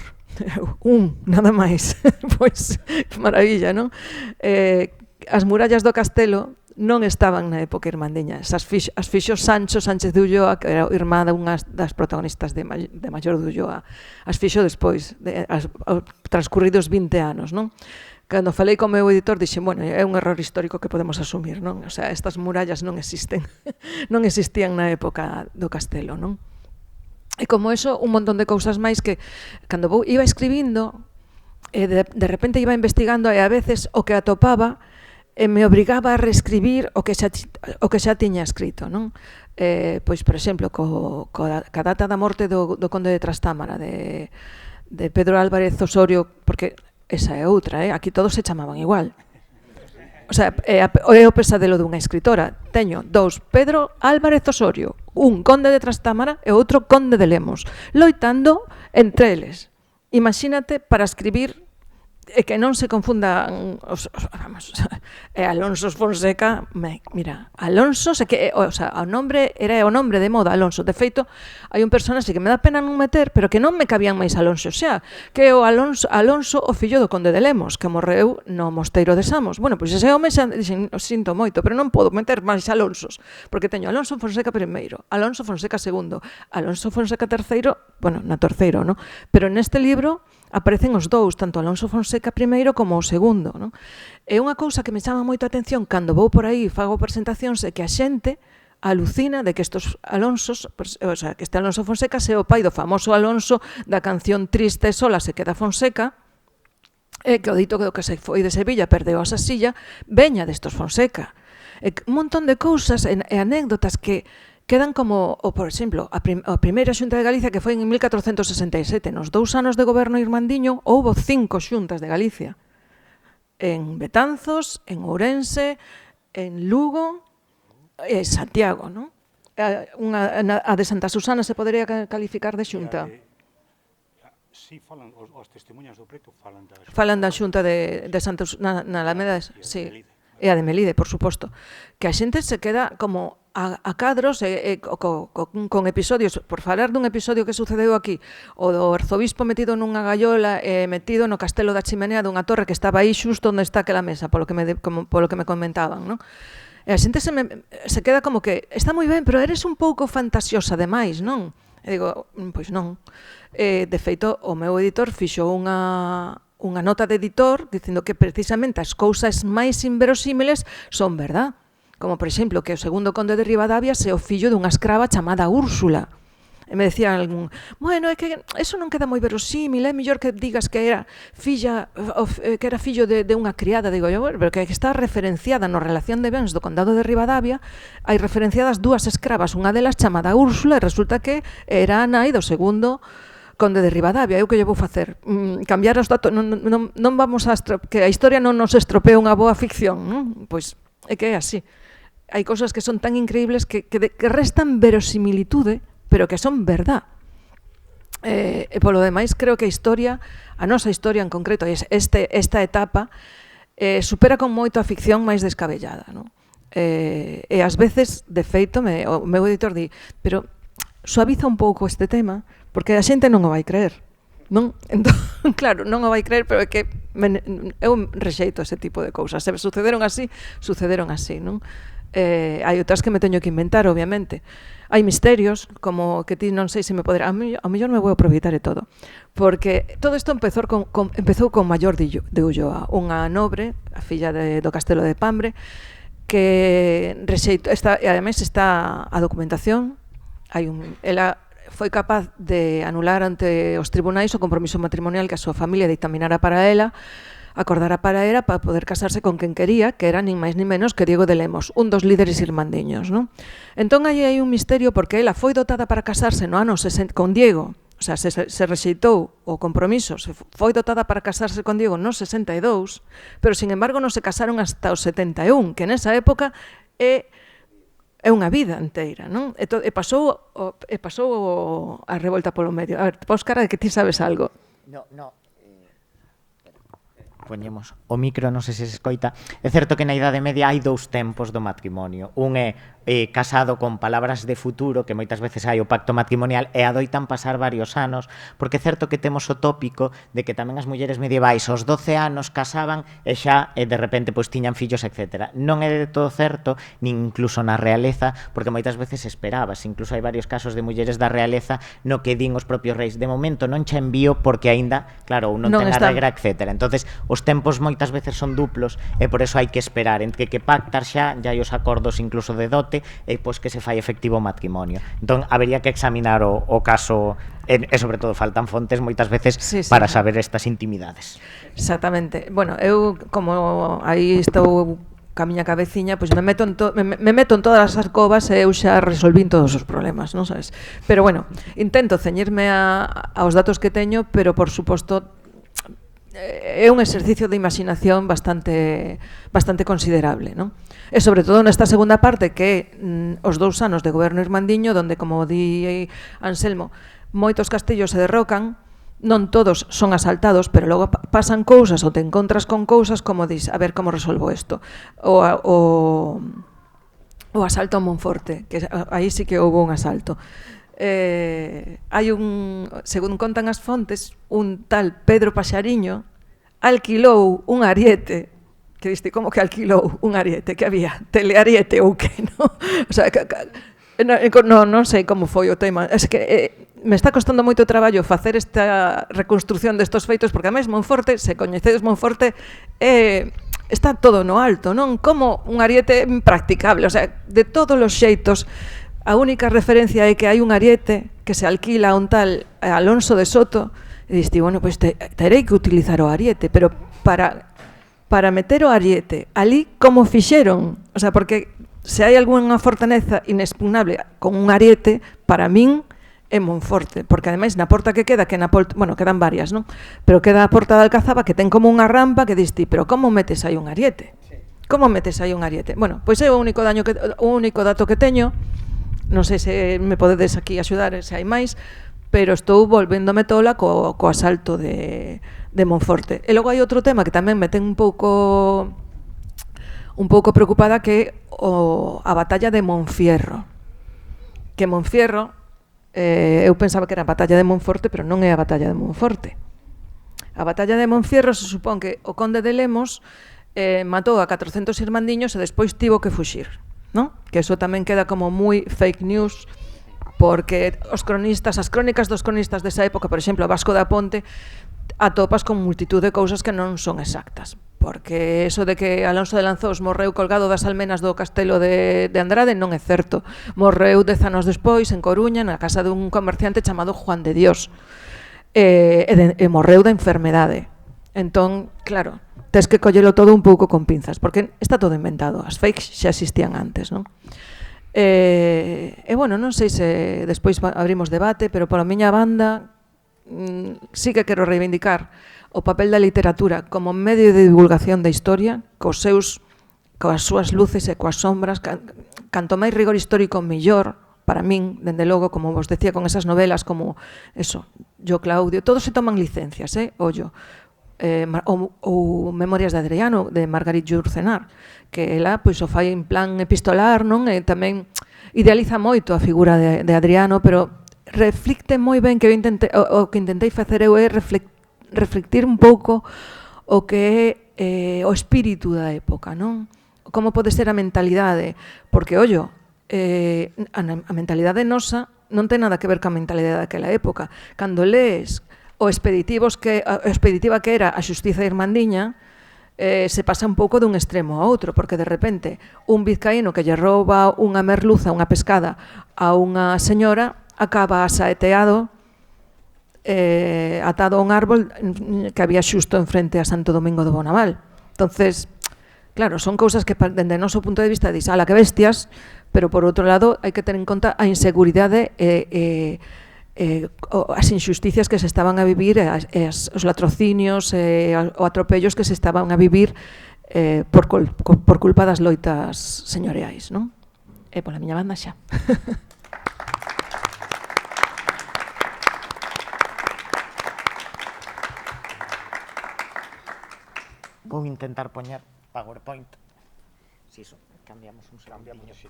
Speaker 4: Nada máis. Pois, maravilla, non? As murallas do castelo non estaban na época irmandiña. As fixo Sancho Sánchez de Ulloa, que era irmá unha das protagonistas de Maior de Ulloa. As fixo despois, transcurridos 20 anos, non? Cando falei co meu editor, dixen, bueno, é un error histórico que podemos asumir, non? O sea, estas murallas non existen. Non existían na época do castelo, non? E como eso, un montón de cousas máis que, cando iba escribindo, de repente iba investigando, e a veces o que atopaba me obrigaba a reescribir o que xa tiña escrito, non? Pois, por exemplo, ca data da morte do conde de Trastámara, de Pedro Álvarez Osorio, porque esa é outra, aquí todos se chamaban igual. O sea, é o pesadelo dunha escritora. Teño 2 Pedro Álvarez Osorio, un conde de Trastámara e outro conde de Lemos, loitando entre eles. Imagínate para escribir e que non se confundan vamos, Alonso Fonseca, mira, Alonso, o sea, o nombre era o nombre de moda, Alonso. De feito, hai un personaxe que me dá pena non meter, pero que non me cabían máis Alonso, xa, que é o Alonso, o fillo do conde de Lemos, que morreu no mosteiro de Samos. Bueno, pois ese home xa sinto moito, pero non podo meter máis Alonsos, porque teño Alonso Fonseca I, Alonso Fonseca II, Alonso Fonseca III, bueno, na terceiro, non? Pero neste libro aparecen os dous, tanto Alonso Fonseca I como o segundo, non? É unha cousa que me chama moito a atención cando vou por aí e fago presentacións, é que a xente alucina de que estos Alonsos, o sea, que este Alonso Fonseca sea o pai do famoso Alonso da canción Triste sola se queda Fonseca, e que o dito que se foi de Sevilla perdeu a silla, veña destos Fonseca. Un montón de cousas e anécdotas que quedan como, o por exemplo, a primeira xunta de Galicia que foi en 1467, nos 2 anos de goberno irmandiño houbo 5 xuntas de Galicia, en Betanzos, en Ourense, en Lugo e Santiago, non? A de Santa Susana se podería calificar de xunta.
Speaker 2: Sí, falan, os testemunhas do preto
Speaker 4: falan da xunta de Santa Susana na Alameda, sí. E a de Melide, por suposto, que a xente se queda como a cadros con episodios, por falar dun episodio que sucedeu aquí, o do arzobispo metido nunha gallola metido no castelo da chimenea dunha torre que estaba aí xusto onde está aquela mesa, polo que me comentaban, non? E a xente se queda como que está moi ben, pero eres un pouco fantasiosa demais, non? E digo, pois non. De feito, o meu editor fixo unha nota de editor dicindo que precisamente as cousas máis inverosímiles son verdad. Como, por exemplo, que o segundo conde de Ribadavia se o fillo dunha escrava chamada Úrsula. E me decían algún, bueno, é que eso non queda moi verosímil, é mellor que digas que era fillo de unha criada. Digo eu, pero que está referenciada na relación de bens do condado de Ribadavia, hai referenciadas 2 escravas, unha delas chamada Úrsula, e resulta que era a nai do segundo conde de Ribadavia. Eu que lle vou facer? Cambiar os datos, non vamos a que a historia non nos estropee unha boa ficción, non? Pois é que é así. Hai cousas que son tan increíbles que restan verosimilitude, pero que son verdad. E polo demais, creo que a nosa historia en concreto, esta etapa, supera con moito a ficción máis descabellada, non? E ás veces, de feito, o meu editor di, pero suaviza un pouco este tema, porque a xente non o vai creer, non? Entón, claro, non o vai creer, pero é que eu rexeito ese tipo de cousas. Se sucederon así, non? Hai outras que me teño que inventar, obviamente. Hai misterios, como que ti non sei se me poderá... A mellor me vou aproveitar e todo. Porque todo isto empezou con Maior de Ulloa, unha nobre, a filla do Castelo de Pambre, que rexeitou, e ademais está a documentación, ela foi capaz de anular ante os tribunais o compromiso matrimonial que a súa familia dictaminara para ela, acordara para ela para poder casarse con quen quería, que era nin máis nin menos que Diego de Lemos, un dos líderes irmandiños, non? Entón aí hai un misterio porque ela foi dotada para casarse no ano 60 con Diego, o sea, se rexeitou o compromiso, se foi dotada para casarse con Diego no 62, pero sin embargo non se casaron hasta o 71, que nesa época é unha vida inteira, non? E pasou a revolta polo medio. A ver, pos cara de que ti sabes algo.
Speaker 5: No. Poñemos o micro, non sei se se escoita. É certo que na Idade Media hai 2 tempos do matrimonio. Un é casado con palabras de futuro, que moitas veces hai o pacto matrimonial, e adoitan pasar varios anos, porque é certo que temos o tópico de que tamén as mulleres medievais aos 12 anos casaban e xa de repente pois tiñan fillos, etc. Non é de todo certo, nin incluso na realeza, porque moitas veces esperabas. Incluso hai varios casos de mulleres da realeza no que din os propios reis, de momento non che envío porque aínda, claro, non ten a regra, etc. Entonces, os tempos moitas veces son duplos e por eso hai que esperar entre que pactar xa hai os acordos incluso de dote e pois que se fai efectivo o matrimonio. Entón, habería que examinar o caso e sobre todo faltan fontes moitas veces para saber estas intimidades.
Speaker 4: Exactamente. Bueno, eu como aí estou ca miña cabeciña, pois me meto en todas as alcobas e eu xa resolvín todos os problemas, non sabes? Pero bueno, intento ceñirme aos datos que teño, pero por suposto é un exercicio de imaginación bastante considerable, non? E sobre todo nesta segunda parte que é os 2 anos de goberno irmandiño, donde, como di Anselmo, moitos castellos se derrocan, non todos son asaltados, pero logo pasan cousas ou te encontras con cousas como dis, a ver como resolvo isto. O asalto a Monforte, que aí sí que houve un asalto. Hai según contan as fontes, un tal Pedro Paxariño alquilou un ariete, que diste, como que alquilou un ariete, que había teleariete ou que, non? O sea, non sei como foi o tema, é que me está costando moito traballo facer esta reconstrucción destos feitos, porque a máis Monforte, se coñecedes Monforte, está todo no alto, non? Como un ariete impracticable, o sea, de todos os xeitos. A única referencia é que hai un ariete que se alquila a un tal Alonso de Soto e diste, bueno, pois terei que utilizar o ariete, pero para meter o ariete ali como fixeron, o sea, porque se hai algunha fortaleza inexpugnable con un ariete, para min é Monforte, porque ademais na porta que queda, que na bueno, quedan varias, non? Pero queda a porta de Alcazaba que ten como unha rampa que dis ti, pero como metes aí un ariete? Como metes aí un ariete? Bueno, pois é o único dato que teño. Non sei se me podedes aquí axudar, se hai máis, pero estou volvéndome tola co asalto de Monforte. E logo hai outro tema que tamén me ten un pouco preocupada, que é a batalla de Monfierro. Que Monfierro, eu pensaba que era a batalla de Monforte, pero non é a batalla de Monforte. A batalla de Monfierro se supón que o conde de Lemos matou a 400 irmandiños e despois tivo que fuxir, non? Que eso tamén queda como moi fake news, porque as crónicas dos cronistas desa época, por exemplo, Vasco da Ponte, atopas con multitud de cousas que non son exactas, porque eso de que Alonso de Lanzós morreu colgado das almenas do castelo de Andrade non é certo. Morreu 10 anos despois en Coruña, na casa dun comerciante chamado Juan de Dios, e morreu da enfermedade. Entón, claro, tes que collelo todo un pouco con pinzas, porque está todo inventado, as fakes xa existían antes, non? Bueno, non sei se despois abrimos debate, pero pola miña banda sí que quero reivindicar o papel da literatura como medio de divulgación da historia, coas súas luces e coas sombras. Canto máis rigor histórico, mellor, para min, dende logo, como vos decía, con esas novelas como eso, Yo Claudio, todos se toman licencias, ollo, ou Memorias de Adriano, de Margarit Yourcenar, que ela pois o fai en plan epistolar, non? E tamén idealiza moito a figura de Adriano, pero reflicte moi ben que o que intentei facer eu é reflectir un pouco o que é o espírito da época, non? Como pode ser a mentalidade, porque, ollo, a mentalidade nosa non ten nada que ver ca mentalidade daquela época. Cando lees o expeditiva que era a xustiza irmandiña, se pasa un pouco dun extremo a outro, porque de repente un vizcaíno que lle rouba unha merluza, unha pescada, a unha señora, acaba saeteado, atado a un árbol que había xusto enfrente a Santo Domingo do Bonaval. Entonces, claro, son cousas que dende o noso punto de vista dis, ala, que bestias, pero por outro lado hai que ter en conta a inseguridade as injusticias que se estaban a vivir, os latrocinios o atropellos que se estaban a vivir por culpa das loitas señoreais, non? E pola miña banda xa.
Speaker 5: Vou intentar poñer PowerPoint. Si, iso, cambiamos un segundinho. Sí.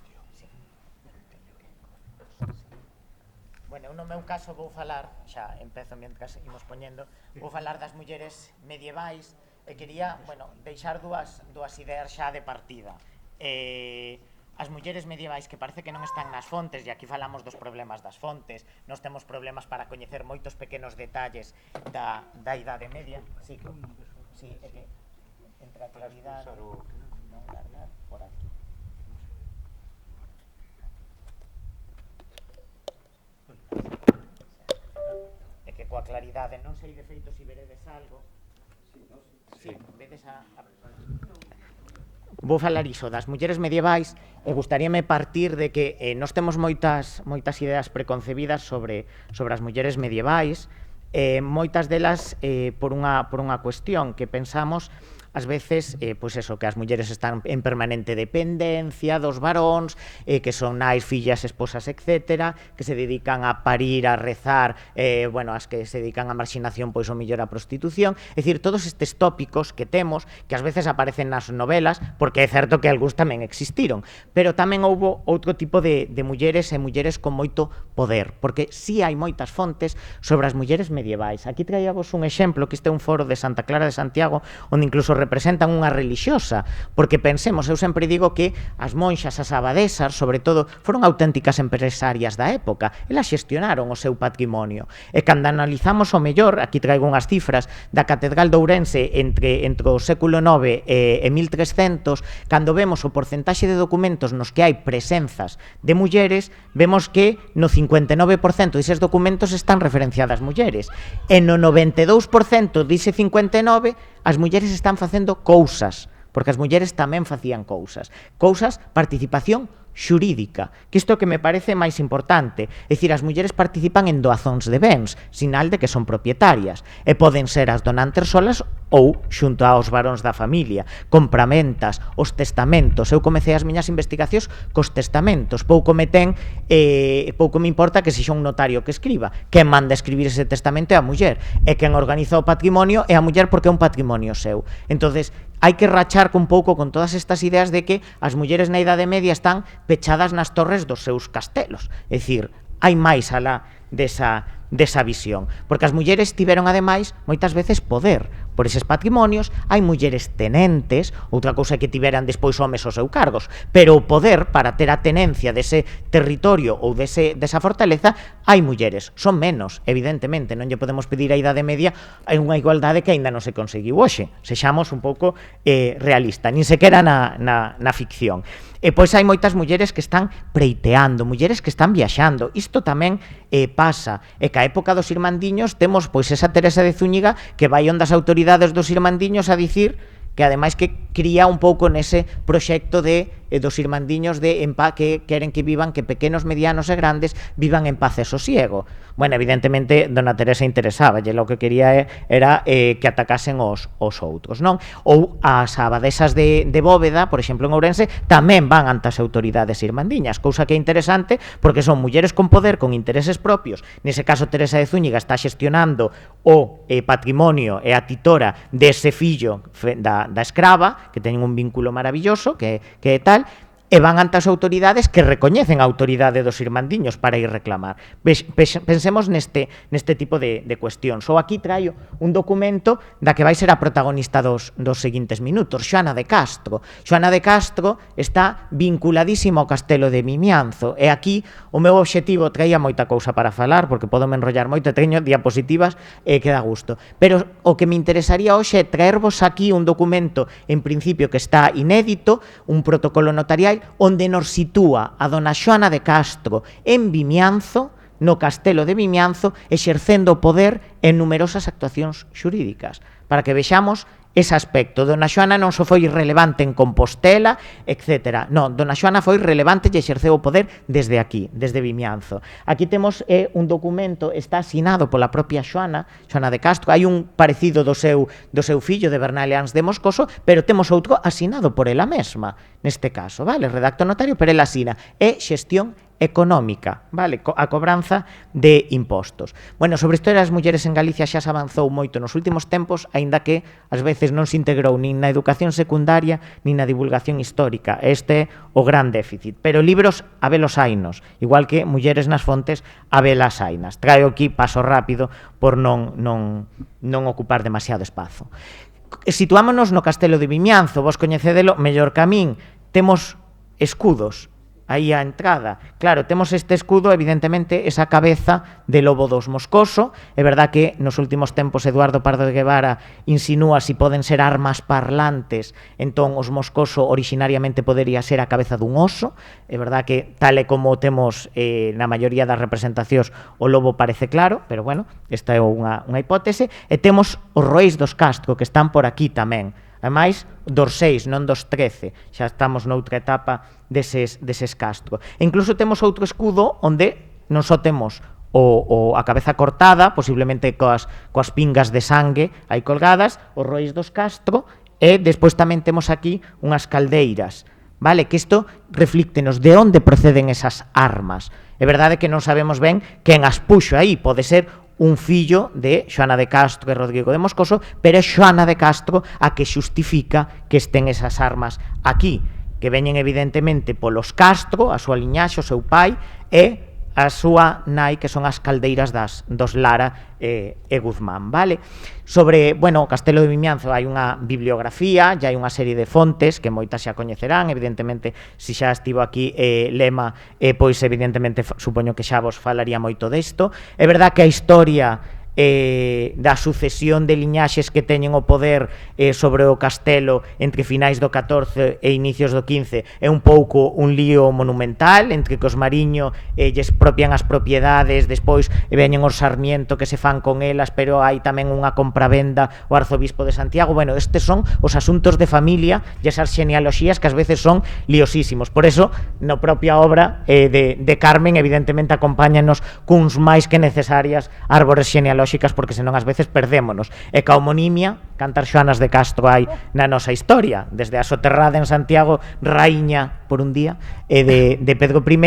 Speaker 5: Bueno, no meu caso vou falar, xa empezo mientras imos poñendo, vou falar das mulleres medievais e quería, bueno, deixar dúas ideas xa de partida. As mulleres medievais que parece que non están nas fontes, e aquí falamos dos problemas das fontes, nós temos problemas para coñecer moitos pequenos detalles da Idade Media. Sí, é que entre a claridade non guardar por aquí. É que coa claridade non sei de feito se veredes algo. Sí, vedes a... Vou falar iso das mulleres medievais e gustaríame partir de que nós temos moitas ideas preconcebidas sobre as mulleres medievais, moitas delas por unha cuestión que pensamos ás veces, pois eso, que as mulleres están en permanente dependencia dos varóns, que son nais, fillas, esposas, etc., que se dedican a parir, a rezar, bueno, as que se dedican a marxinación, pois o mellor a prostitución, é dicir, todos estes tópicos que temos, que ás veces aparecen nas novelas, porque é certo que algúns tamén existiron, pero tamén houbo outro tipo de mulleres e mulleres con moito poder, porque si hai moitas fontes sobre as mulleres medievais. Aquí traíamos un exemplo, que este é un foro de Santa Clara de Santiago, onde incluso representan unha relixiosa, porque pensemos, eu sempre digo que as monxas, as abadesas, sobre todo, foron auténticas empresarias da época, elas xestionaron o seu patrimonio, e cando analizamos o mellor, aquí traigo unhas cifras da Catedral de Ourense entre o século IX e 1300, cando vemos o porcentaxe de documentos nos que hai presenzas de mulleres, vemos que no 59% deses documentos están referenciadas mulleres, e no 92% dise 59% as mulleres están facendo cousas porque as mulleres tamén facían cousas, participación xurídica, que isto que me parece máis importante, é dicir, as mulleres participan en doazóns de bens, sinal de que son propietarias, e poden ser as donantes solas ou xunto aos varóns da familia, compramentas, os testamentos. Eu comecei as miñas investigacións cos testamentos, pouco me importa que sexa un notario que escriba, quen manda escribir ese testamento é a muller, e quen organiza o patrimonio é a muller porque é un patrimonio seu. Entonces, hai que rachar un pouco con todas estas ideas de que as mulleres na Idade Media están pechadas nas torres dos seus castelos. É dicir, hai máis alá desa visión, porque as mulleres tiveron ademais moitas veces poder por eses patrimonios. Hai mulleres tenentes, outra cousa que tiveran despois homes os seus cargos, pero o poder para ter a tenencia dese territorio ou desa fortaleza, hai mulleres, son menos, evidentemente, non lle podemos pedir a Idade Media unha igualdade que aínda non se conseguiu hoxe, sexamos un pouco realista, nin sequera na ficción. E pois hai moitas mulleres que están preiteando, mulleres que están viaxando. Isto tamén pasa, e ca época dos irmandiños temos pois esa Teresa de Zúñiga que vai onde as autoridades dos irmandiños a dicir que ademais que cría un pouco nese proxecto dos irmandiños de en paz, que queren que vivan, que pequenos, medianos e grandes vivan en paz e sosiego. Bueno, evidentemente, dona Teresa interesaba, e lo que quería era que atacasen os outros, non? Ou as abadesas de Bóveda, por exemplo, en Ourense, tamén van ante as autoridades irmandiñas, cousa que é interesante, porque son mulleres con poder, con intereses propios. Nese caso, Teresa de Zúñiga está xestionando o patrimonio e a titora dese fillo da escrava, que teñen un vínculo maravilloso, que é tal, e van ante as autoridades que recoñecen a autoridade dos irmandiños para ir reclamar. Pensemos neste tipo de cuestións. Ou aquí traio un documento da que vai ser a protagonista dos seguintes minutos, Xoana de Castro. Xoana de Castro está vinculadísima ao castelo de Vimianzo, e aquí o meu obxectivo, traía moita cousa para falar, porque podo me enrollar moito, teño diapositivas que dá gusto, pero o que me interesaría hoxe é traervos aquí un documento, en principio, que está inédito, un protocolo notarial, onde nos sitúa a dona Xoana de Castro en Vimianzo, no castelo de Vimianzo, exercendo o poder en numerosas actuacións xurídicas, para que vexamos ese aspecto. Dona Xoana non só foi relevante en Compostela, etc. Non, dona Xoana foi relevante e exerceu o poder desde aquí, desde Vimianzo. Aquí temos un documento, está asinado pola propia Xoana de Castro. Hai un parecido do seu fillo, de Bernalians de Moscoso, pero temos outro asinado por ela mesma, neste caso, vale? Redacto notario, pero ela asina. É xestión económica, vale? A cobranza de impostos. Bueno, sobre isto das mulleres en Galicia xa se avanzou moito nos últimos tempos, aínda que ás veces non se integrou nin na educación secundaria nin na divulgación histórica. Este é o gran déficit. Pero libros habelos hainos, igual que mulleres nas fontes habelas hainas. Traio aquí, paso rápido, por non ocupar demasiado espazo. Situámonos no castelo de Vimianzo, vos coñecedelo mellor que a min. Temos escudos aí a entrada. Claro, temos este escudo, evidentemente, esa cabeza de lobo dos Moscoso. É verdad que nos últimos tempos Eduardo Pardo de Guevara insinúa si poden ser armas parlantes, entón os Moscoso originariamente podería ser a cabeza dun oso. É verdad que, tal e como temos na maioría das representacións, o lobo parece claro, pero bueno, esta é unha hipótese. E temos os rois dos Castro, que están por aquí tamén. Ademais, dos 6, non dos 13, xa estamos noutra etapa deses Castro. E incluso temos outro escudo onde non só temos a cabeza cortada, posiblemente coas pingas de sangue aí colgadas, os rois dos Castro, e despois tamén temos aquí unhas caldeiras, vale? Que isto reflíctenos de onde proceden esas armas. É verdade que non sabemos ben quen as puxo aí, pode ser un fillo de Xoana de Castro e Rodrigo de Moscoso, pero é Xoana de Castro a que xustifica que estén esas armas aquí, que veñen evidentemente polos Castro, a súa liñaxe, o seu pai, e a súa nai, que son as caldeiras dos Lara e Guzmán, vale? Sobre, bueno, o castelo de Vimianzo hai unha bibliografía, já hai unha serie de fontes que moitas xa coñecerán, evidentemente, se xa estivo aquí Lema, pois evidentemente supoño que xa vos falaría moito desto. É verdad que a historia da sucesión de liñaxes que teñen o poder sobre o castelo entre finais do 14 e inicios do 15 é un pouco un lío monumental entre que os Mariño lles propian as propiedades, despois veñen os Sarmiento que se fan con elas, pero hai tamén unha compravenda o arzobispo de Santiago. Bueno, estes son os asuntos de familia e esas xenealoxías que ás veces son liosísimos. Por eso, na propia obra de Carmen, evidentemente acompáñanos cuns máis que necesarias árbores xenealóxicas, porque senón ás veces perdémonos. E ca homonimia, cantar Xoanas de Castro hai na nosa historia, desde a soterrada en Santiago, raíña por un día, e de Pedro I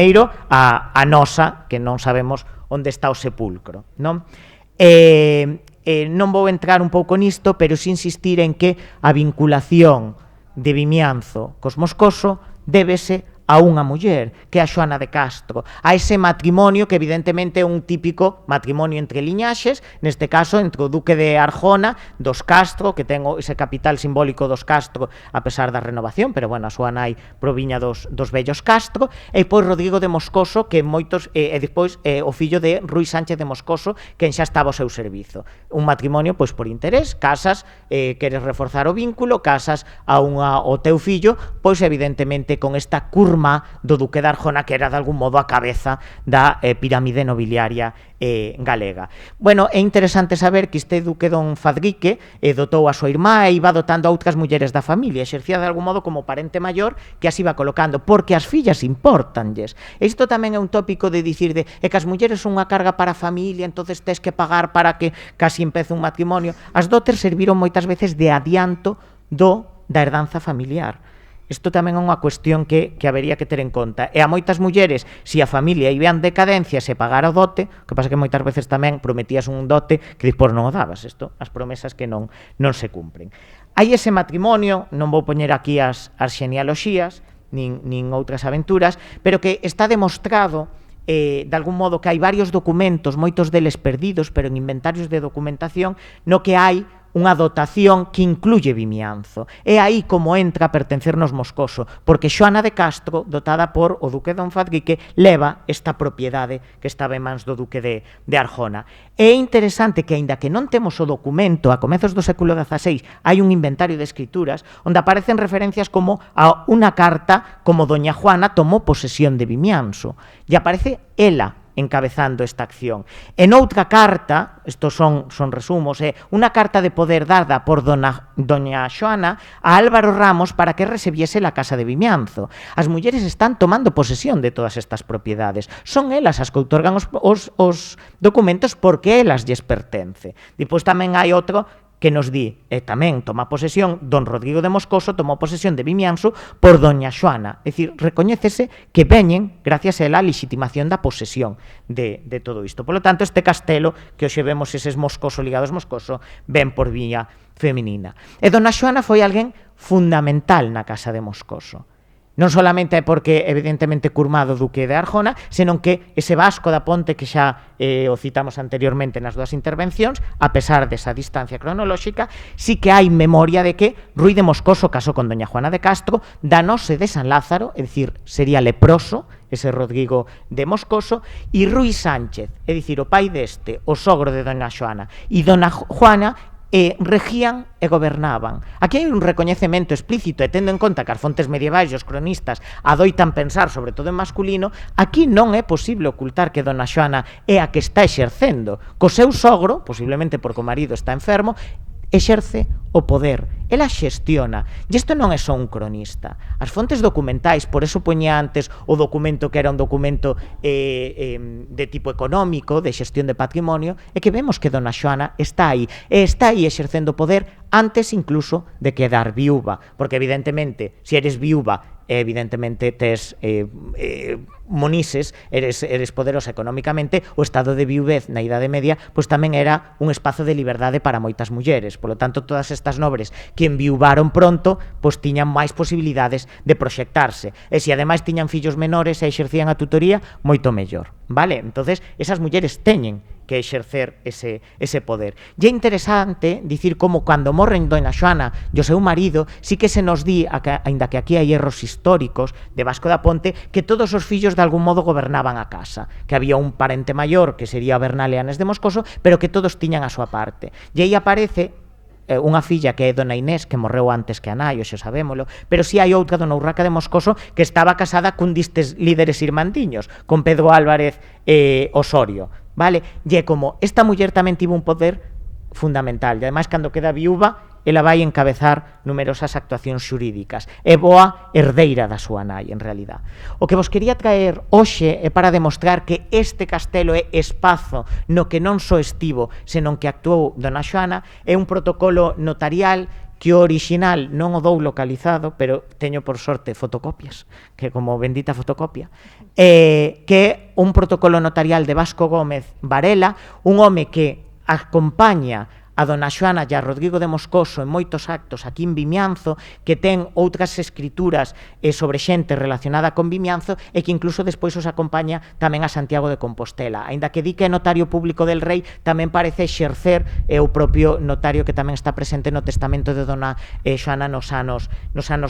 Speaker 5: a nosa, que non sabemos onde está o sepulcro, non? Non vou entrar un pouco nisto, pero si insistir en que a vinculación de Vimianzo cos Moscoso débese a unha muller, que é a Xoana de Castro, a ese matrimonio que evidentemente é un típico matrimonio entre liñaxes, neste caso entre o duque de Arjona, dos Castro, que ten ese capital simbólico dos Castro a pesar da renovación, pero bueno, a súa nai proviña dos vellos Castro, e pois Rodrigo de Moscoso, que moitos, e despois o fillo de Rui Sánchez de Moscoso, quen xa estaba ao seu servizo. Un matrimonio pois por interés, casas, queres reforzar o vínculo, casas ao teu fillo, pois evidentemente con esta curva do duque de Arjona, que era de algún modo a cabeza da pirámide nobiliaria galega. Bueno, é interesante saber que este duque don Fadrique dotou a súa irmá e iba dotando a outras mulleres da familia, exercía de algún modo como parente maior que as iba colocando, porque as fillas importanlles. Isto tamén é un tópico de dicir que as mulleres son unha carga para a familia, entonces tes que pagar para que casi empece un matrimonio. As dotes serviron moitas veces de adianto da herdanza familiar. Isto tamén é unha cuestión que habería que ter en conta. E a moitas mulleres, se a familia iba en decadencia, se pagara o dote, que pasa que moitas veces tamén prometías un dote que despois non o dabas. Isto, as promesas que non se cumpren. Hai ese matrimonio, non vou poñer aquí as xenealoxías, nin outras aventuras, pero que está demostrado de algún modo que hai varios documentos, moitos deles perdidos, pero en inventarios de documentación, no que hai unha dotación que incluye Vimianzo. É aí como entra a pertencernos Moscoso, porque Xoana de Castro, dotada por o duque don Fadrique, leva esta propiedade que estaba en mans do duque de Arjona. É interesante que, aínda que non temos o documento, a comezos do século XVI, hai un inventario de escrituras onde aparecen referencias como a unha carta como doña Juana tomou posesión de Vimianzo, e aparece ela encabezando esta acción. En outra carta, estos son resumos, unha carta de poder dada por doña Xoana a Álvaro Ramos para que recibiese la casa de Vimianzo. As mulleres están tomando posesión de todas estas propiedades. Son elas as que outorgan os documentos porque elas lles pertence. Depois tamén hai outro que nos di, e tamén toma posesión, don Rodrigo de Moscoso tomou posesión de Vimianzo por doña Xoana. É dicir, recoñécese que veñen, gracias a ela, a legitimación da posesión de todo isto. Por lo tanto, este castelo, que hoxe vemos eses Moscoso ligados Moscoso, ven por vía feminina. E dona Xoana foi alguén fundamental na casa de Moscoso. Non solamente é porque, evidentemente, curmado duque de Arjona, senón que ese Vasco da Ponte, que xa o citamos anteriormente nas dúas intervencións, a pesar desa distancia cronolóxica, sí que hai memoria de que Rui de Moscoso casou con doña Juana de Castro, danose de San Lázaro, é dicir, sería leproso, ese Rodrigo de Moscoso, e Rui Sánchez, é dicir, o pai deste, o sogro de doña Xoana, e dona Juana, regían e gobernaban. Aquí hai un recoñecemento explícito, e tendo en conta que as fontes medievais e os cronistas adoitan pensar, sobre todo en masculino, aquí non é posible ocultar que dona Xoana é a que está exercendo. Co seu sogro, posiblemente porque o marido está enfermo, exerce o poder, ela xestiona. E isto non é só un cronista. As fontes documentais, por eso poñía antes o documento que era un documento de tipo económico, de xestión de patrimonio, é que vemos que dona Xoana está aí exercendo poder antes incluso de quedar viúva, porque evidentemente, se eres viúva, evidentemente tes monises, eres poderosa económicamente, o estado de viuvez na Idade Media pois tamén era un espazo de liberdade para moitas mulleres. Por lo tanto, todas estas nobres que enviuvaron pronto, pois tiñan máis posibilidades de proxectarse. E se ademais tiñan fillos menores e exercían a tutoría, moito mellor, vale? Entonces, esas mulleres teñen que exercer ese poder. E é interesante dicir como cando morren Dona Xoana e o seu marido, sí que se nos di, aínda que aquí hai erros históricos de Vasco da Ponte, que todos os fillos de algún modo gobernaban a casa, que había un parente maior que sería Bernal Leanes de Moscoso, pero que todos tiñan a súa parte. E aí aparece unha filla que é Dona Inés, que morreu antes que a nai, xa sabémolo, pero si hai outra, Dona Urraca de Moscoso, que estaba casada cun distes líderes irmandiños, con Pedro Álvarez Osorio, vale? E é como, esta muller tamén tivo un poder fundamental, e ademais, cando queda viúva, ela vai encabezar numerosas actuacións xurídicas. É boa herdeira da súa nai, en realidad. O que vos quería traer hoxe é para demostrar que este castelo é espazo no que non só estivo, senón que actuou Dona Xoana, é un protocolo notarial que o original non o dou localizado, pero teño por sorte fotocopias, que como bendita fotocopia, que é un protocolo notarial de Vasco Gómez Varela, un home que acompaña a Dona Xoana e a Rodrigo de Moscoso en moitos actos aquí en Vimianzo, que ten outras escrituras sobre xente relacionada con Vimianzo e que incluso despois os acompaña tamén a Santiago de Compostela. Aínda que di que é notario público del rei, tamén parece exercer o propio notario que tamén está presente no testamento de Dona Xoana nos anos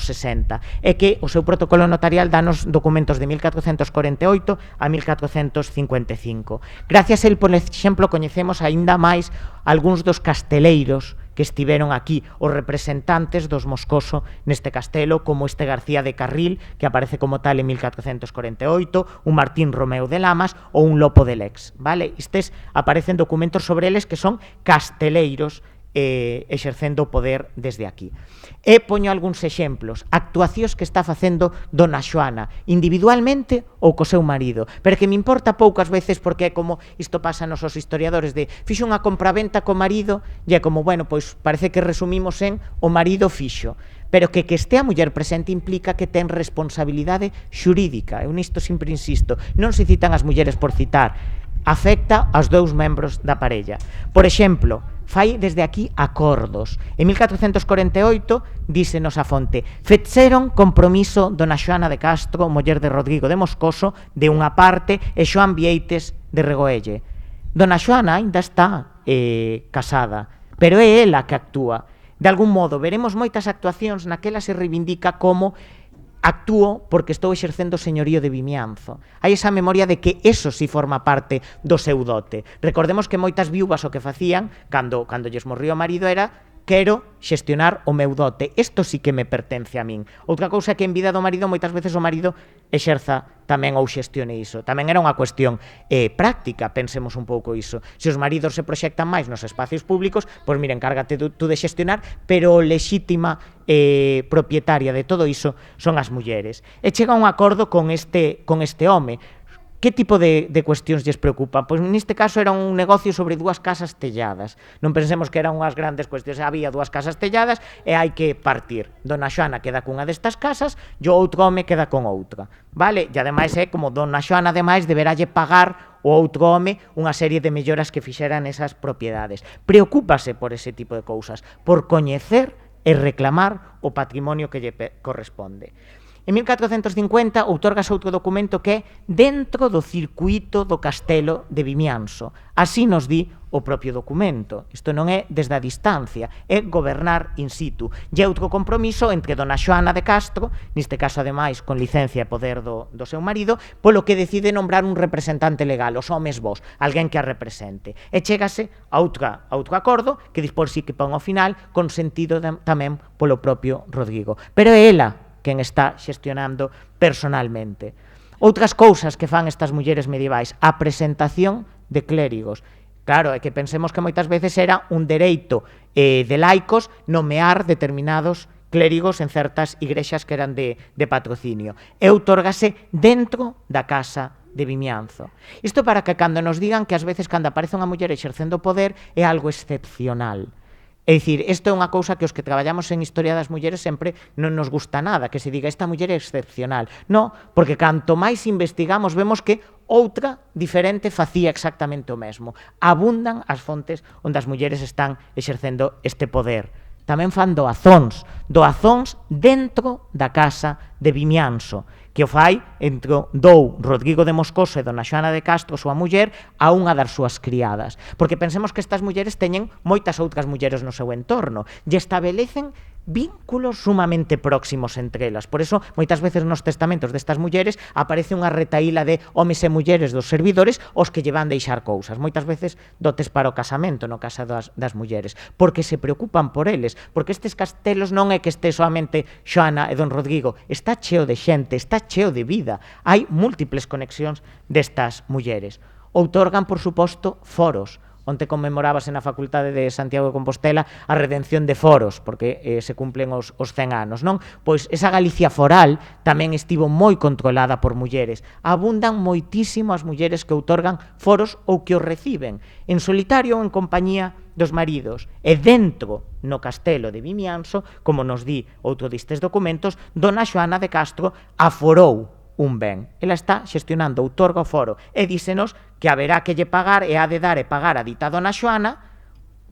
Speaker 5: 60. É que o seu protocolo notarial danos documentos de 1448 a 1455. Gracias a él, por exemplo, coñecemos aínda máis algúns dos casteleiros que estiveron aquí, os representantes dos Moscoso neste castelo, como este García de Carril, que aparece como tal en 1448, un Martín Romeu de Lamas ou un Lopo de Lex, vale? Estes aparecen documentos sobre eles que son casteleiros exercendo o poder desde aquí. E poño algúns exemplos, actuacións que está facendo Dona Xoana, individualmente ou co seu marido, pero que me importa poucas veces porque é como isto pasa nos os historiadores de fixo unha compraventa co marido e é como, bueno, pois parece que resumimos en o marido fixo, pero que este a muller presente implica que ten responsabilidade xurídica. Eu nisto sempre insisto, non se citan as mulleres por citar, afecta aos dous membros da parella. Por exemplo, fai desde aquí acordos. En 1448, dísenos a fonte, fixeron compromiso Dona Xoana de Castro, muller de Rodrigo de Moscoso, de unha parte, e Xoán Vieites de Regoelle. Dona Xoana ainda está casada, pero é ela que actúa. De algún modo, veremos moitas actuacións naquela se reivindica como actúo porque estou exercendo o señorío de Vimianzo. Hai esa memoria de que eso sí forma parte do seu dote. Recordemos que moitas viúvas o que facían, cando lles morría o marido, era quero xestionar o meu dote. Isto sí que me pertence a min. Outra cousa é que en vida do marido, moitas veces o marido exerza tamén ou xestione iso. Tamén era unha cuestión práctica, pensemos un pouco iso. Se os maridos se proxectan máis nos espacios públicos, pois mira, encárgate tú de xestionar, pero lexítima propietaria de todo iso son as mulleres. E chega un acordo con este home. Que tipo de cuestións lles preocupan? Pois neste caso era un negocio sobre dúas casas telladas. Non pensemos que eran unhas grandes cuestións. Había dúas casas telladas e hai que partir. Dona Xoana queda cunha destas casas e o outro home queda con outra. Vale? E ademais é como Dona Xoana ademais deberalle pagar o outro home unha serie de melloras que fixeran esas propiedades. Preocúpase por ese tipo de cousas, por coñecer e reclamar o patrimonio que lle corresponde. En 1450 outorgase outro documento que é dentro do circuito do castelo de Vimianzo. Así nos di o propio documento. Isto non é desde a distancia, é gobernar in situ. E outro compromiso entre Dona Xoana de Castro, neste caso ademais con licencia e poder do seu marido, polo que decide nombrar un representante legal, os homes vos, alguén que a represente. E chégase a outro acordo que dispor si que pon ao final consentido tamén polo propio Rodrigo. Pero é ela quen está xestionando personalmente. Outras cousas que fan estas mulleres medievais, a presentación de clérigos. Claro, é que pensemos que moitas veces era un dereito de laicos nomear determinados clérigos en certas igrexas que eran de patrocinio. E outorgase dentro da casa de Vimianzo. Isto para que cando nos digan que ás veces cando aparece unha muller exercendo poder é algo excepcional. É dicir, isto é unha cousa que os que traballamos en historia das mulleres sempre non nos gusta nada, que se diga esta muller é excepcional. Non, porque canto máis investigamos vemos que outra diferente facía exactamente o mesmo. Abundan as fontes onde as mulleres están exercendo este poder tamén fan doazóns dentro da casa de Vimianzo, que o fai dou Rodrigo de Moscoso e dona Xoana de Castro, súa muller, a unha das súas criadas. Porque pensemos que estas mulleres teñen moitas outras mulleres no seu entorno, e estabelecen vínculos sumamente próximos entre elas. Por eso, moitas veces nos testamentos destas mulleres aparece unha retaíla de homes e mulleres dos servidores os que lle van deixar cousas. Moitas veces dotes para o casamento no caso das mulleres, porque se preocupan por eles, porque estes castelos non é que este soamente Xoana e don Rodrigo, está cheo de xente, está cheo de vida. Hai múltiples conexións destas mulleres. Outorgan, por suposto, foros. Onte conmemorabase na Facultade de Santiago de Compostela a redención de foros, porque se cumplen os 100 anos, non? Pois esa Galicia foral tamén estivo moi controlada por mulleres. Abundan moitísimo as mulleres que outorgan foros ou que os reciben, en solitario ou en compañía dos maridos. E dentro, no castelo de Vimianzo, como nos di outro destes documentos, dona Xoana de Castro aforou un ben. Ela está xestionando, outorga o foro, e dísenos que haberá que lle pagar e ha de dar e pagar a dita dona Xoana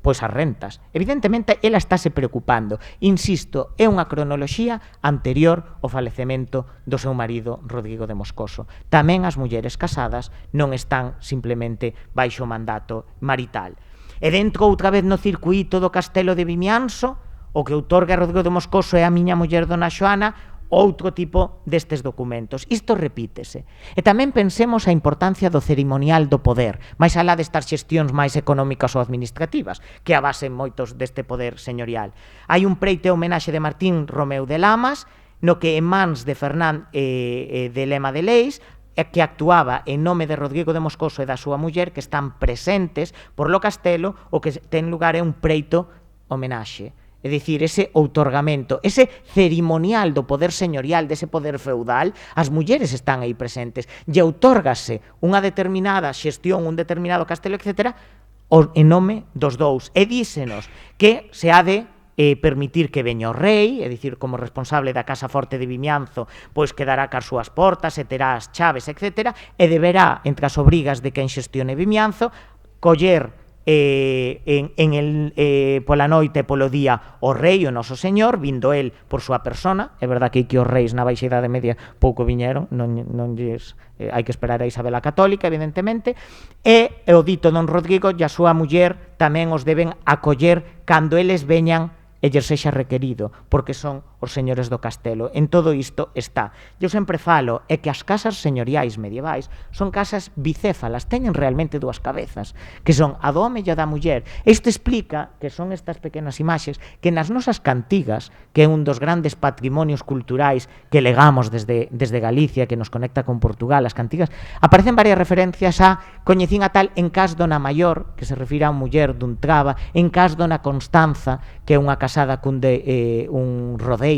Speaker 5: pois as rentas. Evidentemente, ela estáse preocupando. Insisto, é unha cronoloxía anterior ao falecemento do seu marido Rodrigo de Moscoso. Tamén as mulleres casadas non están simplemente baixo mandato marital. E dentro, outra vez no circuito do castelo de Vimianzo, o que outorga Rodrigo de Moscoso é a miña muller dona Xoana, outro tipo destes documentos. Isto repítese. E tamén pensemos a importancia do cerimonial do poder, máis alá destas xestións máis económicas ou administrativas, que a base moitos deste poder señorial. Hai un preito e homenaxe de Martín Romeu de Lamas, no que en mans de Fernán de Lema de Leis, que actuaba en nome de Rodrigo de Moscoso e da súa muller, que están presentes por lo castelo, o que ten lugar é un preito homenaxe. É dicir, ese outorgamento, ese cerimonial do poder señorial, dese poder feudal, as mulleres están aí presentes, e outórgase unha determinada xestión, un determinado castelo, etc., en nome dos dous. E dísenos que se ha de permitir que veña o rei, é dicir, como responsable da Casa Forte de Vimianzo, pois quedará cas súas portas e terá as chaves, etc., e deberá, entre as obrigas de quen xestione Vimianzo, coller pola noite e polo día o rei, o noso señor, vindo el por súa persona. É verdad que os reis na Baixa Idade Media pouco viñeron, non lles hai que esperar a Isabel a Católica, evidentemente, e o dito don Rodrigo e a súa muller tamén os deben acoller cando eles veñan e lles sexa requerido, porque son os señores do castelo. En todo isto está. Eu sempre falo é que as casas señoriais medievais son casas bicéfalas, teñen realmente dúas cabezas, que son a do home e a da muller. Isto explica que son estas pequenas imaxes que nas nosas cantigas, que é un dos grandes patrimonios culturais que legamos desde Galicia, que nos conecta con Portugal, as cantigas, aparecen varias referencias a coñecín a tal en cas dona Maior, que se refira a muller dun traba, en cas dona Constanza, que é unha casada cun rodeiro.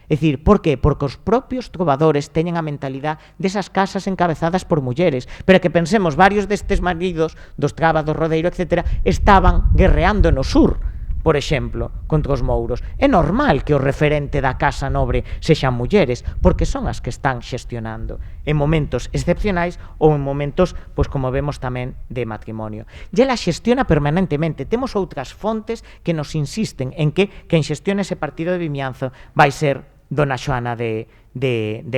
Speaker 5: É dicir, por qué? Porque os propios trovadores teñen a mentalidade desas casas encabezadas por mulleres, pero que pensemos, varios destes maridos dos traba, do rodeiro, etc., estaban guerreando no sur, por exemplo, contra os mouros. É normal que o referente da casa nobre sexan mulleres, porque son as que están xestionando en momentos excepcionais ou en momentos, pois como vemos tamén, de matrimonio. E ela xestiona permanentemente. Temos outras fontes que nos insisten en que quen xestiona ese partido de Vimianzo vai ser dona Xoana de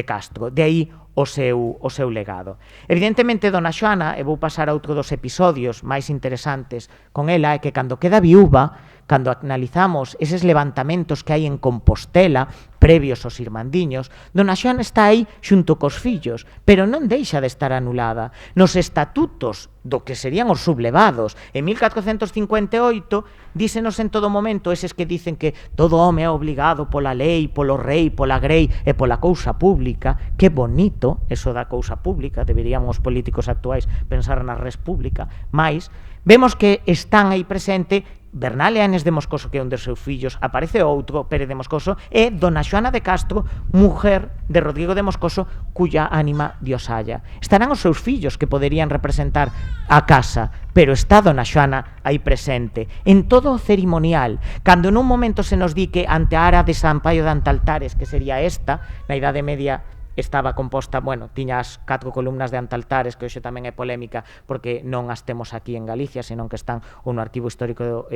Speaker 5: Castro. De aí o seu legado. Evidentemente, dona Xoana, e vou pasar a outro dos episodios máis interesantes con ela, é que cando queda viúva, cando analizamos eses levantamentos que hai en Compostela, previos aos irmandiños, dona Xoana está aí xunto cos fillos, pero non deixa de estar anulada. Nos estatutos do que serían os sublevados, en 1458, dísenos en todo momento eses que dicen que todo home é obligado pola lei, polo rei, pola grei e pola cousa pública. Que bonito eso da cousa pública, deberían os políticos actuais pensar na res pública, mais vemos que están aí presente Bernal e Anes de Moscoso, que é un dos seus fillos, aparece outro, Pérez de Moscoso, e dona Xoana de Castro, mujer de Rodrigo de Moscoso, cuya ánima Dios halla. Estarán os seus fillos que poderían representar a casa, pero está dona Xoana aí presente, en todo o cerimonial. Cando nun momento se nos di que ante a ara de San Paio de Antaltares, que sería esta, na Idade Media estaba composta, tiña as 4 columnas de Antaltares, que hoxe tamén é polémica porque non as temos aquí en Galicia, senón que están no arquivo histórico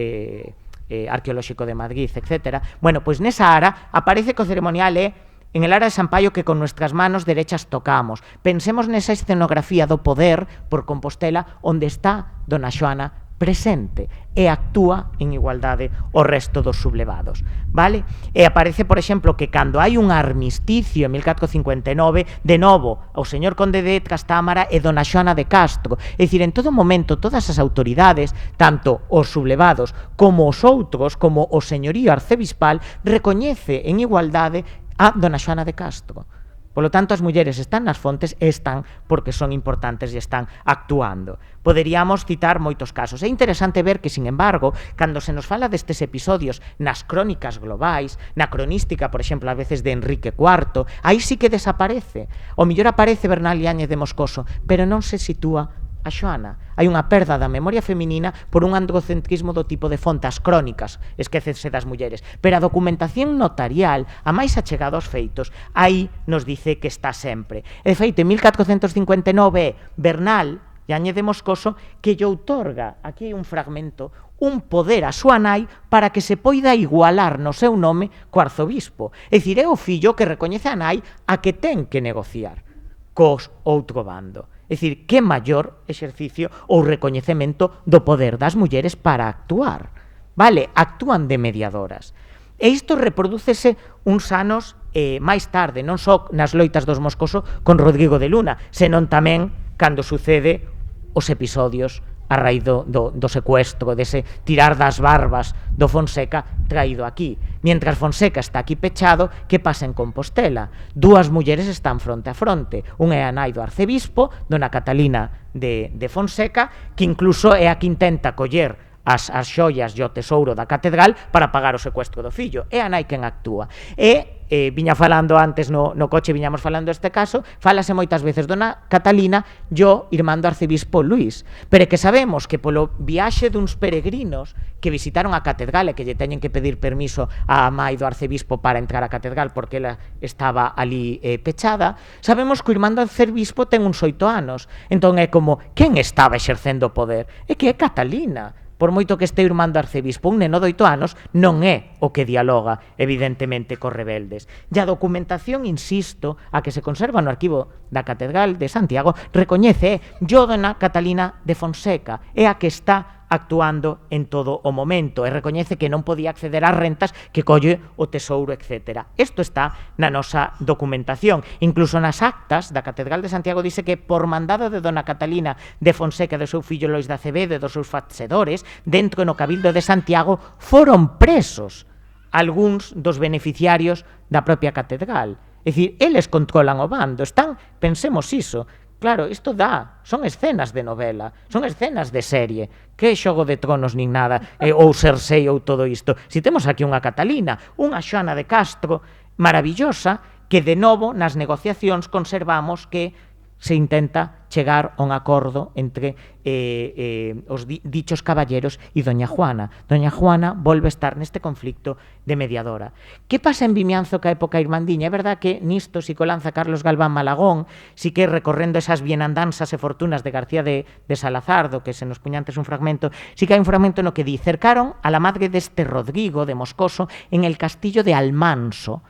Speaker 5: Arqueolóxico de Madrid, etc. Bueno, pois nesa ara aparece que o ceremonial é en el ara de San Paio que con nuestras manos derechas tocamos. Pensemos nesa escenografía do poder por Compostela onde está Dona Xoana presente e actúa en igualdade o resto dos sublevados, vale? E aparece, por exemplo, que cando hai un armisticio en 1459, de novo, o señor conde de Trastámara e Dona Xoana de Castro, é dicir, en todo momento, todas as autoridades, tanto os sublevados como os outros, como o señorío arcebispal, recoñece en igualdade a Dona Xoana de Castro. Polo tanto, as mulleres están nas fontes e están porque son importantes e están actuando. Poderíamos citar moitos casos. É interesante ver que, sin embargo, cando se nos fala destes episodios nas crónicas globais, na cronística, por exemplo, a veces de Enrique IV, aí sí que desaparece. O mellor aparece Bernal Yáñez de Moscoso, pero non se sitúa a Xoana. Hai unha perda da memoria feminina por un androcentrismo do tipo de fontes crónicas, esquécense das mulleres, pero a documentación notarial, a máis achegada aos feitos, aí nos dice que está sempre. E de feito, en 1459, Bernal Yáñez de Moscoso que lle outorga, aquí hai un fragmento, un poder a súa nai para que se poida igualar no seu nome co arzobispo. É dicir, é o fillo que recoñece a nai a que ten que negociar cos outro bando. É dicir, que maior exercicio ou recoñecemento do poder das mulleres para actuar. Vale, actúan de mediadoras. E isto reprodúcese uns anos máis tarde, non só nas loitas dos Moscoso con Rodrigo de Luna, senón tamén cando sucede os episodios a raíz do secuestro, dese tirar das barbas do Fonseca traído aquí. Mientras Fonseca está aquí pechado, que pasa en Compostela? Dúas mulleres están fronte a fronte. Unha é a nai do arcebispo, Dona Catalina de Fonseca, que incluso é a que intenta coller as xoias e o tesouro da catedral para pagar o secuestro do fillo. É a nai quen actúa. E viña falando antes no coche, viñamos falando este caso, falase moitas veces Dona Catalina e o irmán do arcebispo Luís, pero que sabemos que polo viaxe duns peregrinos que visitaron a catedral e que lle teñen que pedir permiso á mai do arcebispo para entrar á catedral porque ela estaba ali pechada, sabemos que o irmán do arcebispo ten uns 8 anos, entón é como, quen estaba exercendo o poder? É que é Catalina. Por moito que este irmán do arcebispo, un neno de 8 anos, non é o que dialoga, evidentemente, cos rebeldes. E a documentación, insisto, a que se conserva no arquivo da Catedral de Santiago, recoñece yo Dona Catalina de Fonseca, é a que está actuando en todo o momento e recoñece que non podía acceder ás rentas que colle o tesouro, etc. Isto está na nosa documentación. Incluso nas actas da Catedral de Santiago dice que por mandado de Dona Catalina de Fonseca e do seu fillo Lois de Acevedo e dos seus facedores, dentro no Cabildo de Santiago foron presos algúns dos beneficiarios da propia catedral. É dicir, eles controlan o bando, están, pensemos iso. Claro, isto son escenas de novela, son escenas de serie, que Xogo de Tronos nin nada, ou Cersei ou todo isto. Si temos aquí unha Catalina, unha Xoana de Castro maravillosa, que de novo nas negociacións conservamos que se intenta chegar a un acordo entre os dichos caballeros e Doña Juana. Doña Juana volve a estar neste conflicto de mediadora. Que pasa en Vimianzo ca época irmandiña? É verdad que nisto si colanza Carlos Galván Malagón, si que recorrendo esas bienandanzas e fortunas de García de Salazar, do que se nos puña antes un fragmento, si que hai un fragmento no que di: cercaron a la madre deste Rodrigo de Moscoso en el castillo de Almanso,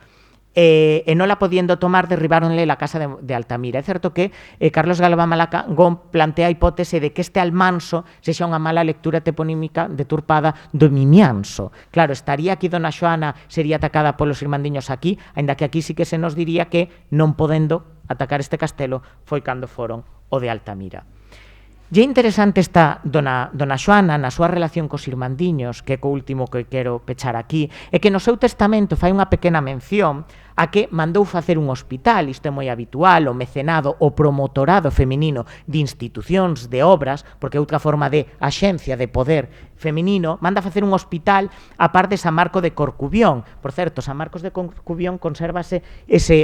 Speaker 5: e non la podiendo tomar derribáronle la casa de Altamira. É certo que Carlos Galván Malagón plantea a hipótese de que este Almanso sexa unha mala lectura toponímica deturpada do Mimianzo. Claro, estaría aquí Dona Xoana, sería atacada polos irmandiños aquí, aínda que aquí sí que se nos diría que non podendo atacar este castelo foi cando foron o de Altamira. E é interesante esta Dona Xoana na súa relación cos irmandiños, que é co último que quero pechar aquí, é que no seu testamento fai unha pequena mención a que mandou facer un hospital. Isto é moi habitual, o mecenado, o promotorado feminino de institucións, de obras, porque é outra forma de axencia de poder feminino, manda facer un hospital a par de San Marco de Corcubión. Por certo, San Marcos de Corcubión consérvase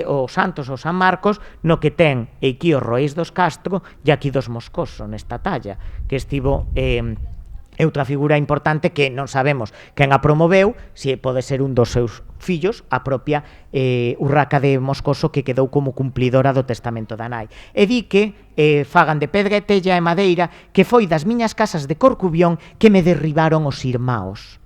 Speaker 5: o Santos ou San Marcos no que ten aquí os Roís dos Castro e aquí dos Moscoso, nesta talla, que estivo é outra figura importante que non sabemos quen a promoveu, se pode ser un dos seus fillos, a propia Urraca de Moscoso, que quedou como cumplidora do testamento da nai. E di que fagan de pedra e tella e madeira, que foi das miñas casas de Corcubión que me derribaron os irmãos.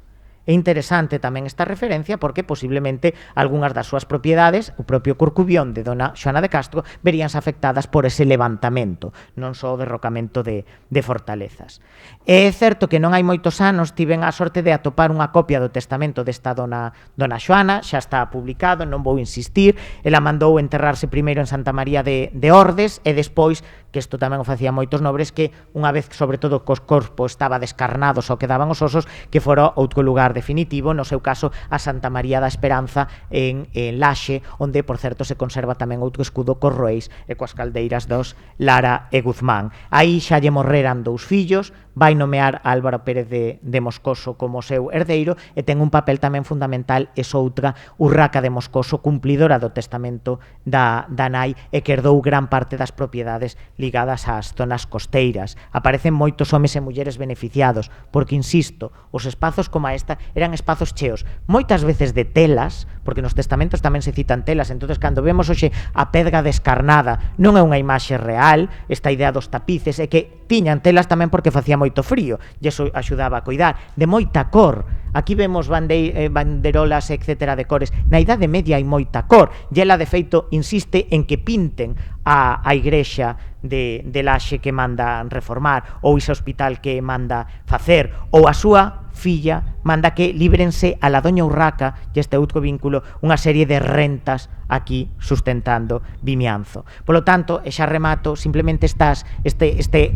Speaker 5: É interesante tamén esta referencia porque posiblemente algunhas das súas propiedades, o propio Corcubión de dona Xoana de Castro, veríanse afectadas por ese levantamento, non só o derrocamento de fortalezas. É certo que non hai moitos anos tiven a sorte de atopar unha copia do testamento desta dona Xoana, xa está publicado, non vou insistir, ela mandou enterrarse primeiro en Santa María de Ordes e despois, que isto tamén o facía moitos nobres, que unha vez, sobre todo, que os corpos estaba descarnados ou quedaban os osos, que fora outro lugar definitivo, no seu caso a Santa María da Esperanza en Laxe, onde, por certo, se conserva tamén outro escudo cos roeis e coas caldeiras dos Lara e Guzmán. Aí xa lle morreran 2 fillos, vai nomear a Álvaro Pérez de Moscoso como seu herdeiro e ten un papel tamén fundamental esoutra Urraca de Moscoso, cumplidora do testamento da nai e que herdou gran parte das propiedades ligadas ás zonas costeiras. Aparecen moitos homes e mulleres beneficiados, porque, insisto, os espazos como esta eran espazos cheos, moitas veces de telas, porque nos testamentos tamén se citan telas, entonces cando vemos hoxe a pedra descarnada non é unha imaxe real, esta idea dos tapices é que tiñan telas tamén porque facía moito frío, e iso axudaba a coidar, de moita cor. Aquí vemos banderolas, etcétera, de cores. Na Idade Media hai moita cor, e ela, de feito, insiste en que pinten a igrexa de Laxe que manda reformar, ou ese hospital que manda facer, ou a súa filla manda que líbrense a la doña Urraca, e este outro vínculo, unha serie de rentas aquí sustentando Vimianzo. Polo tanto, e xa remato, simplemente este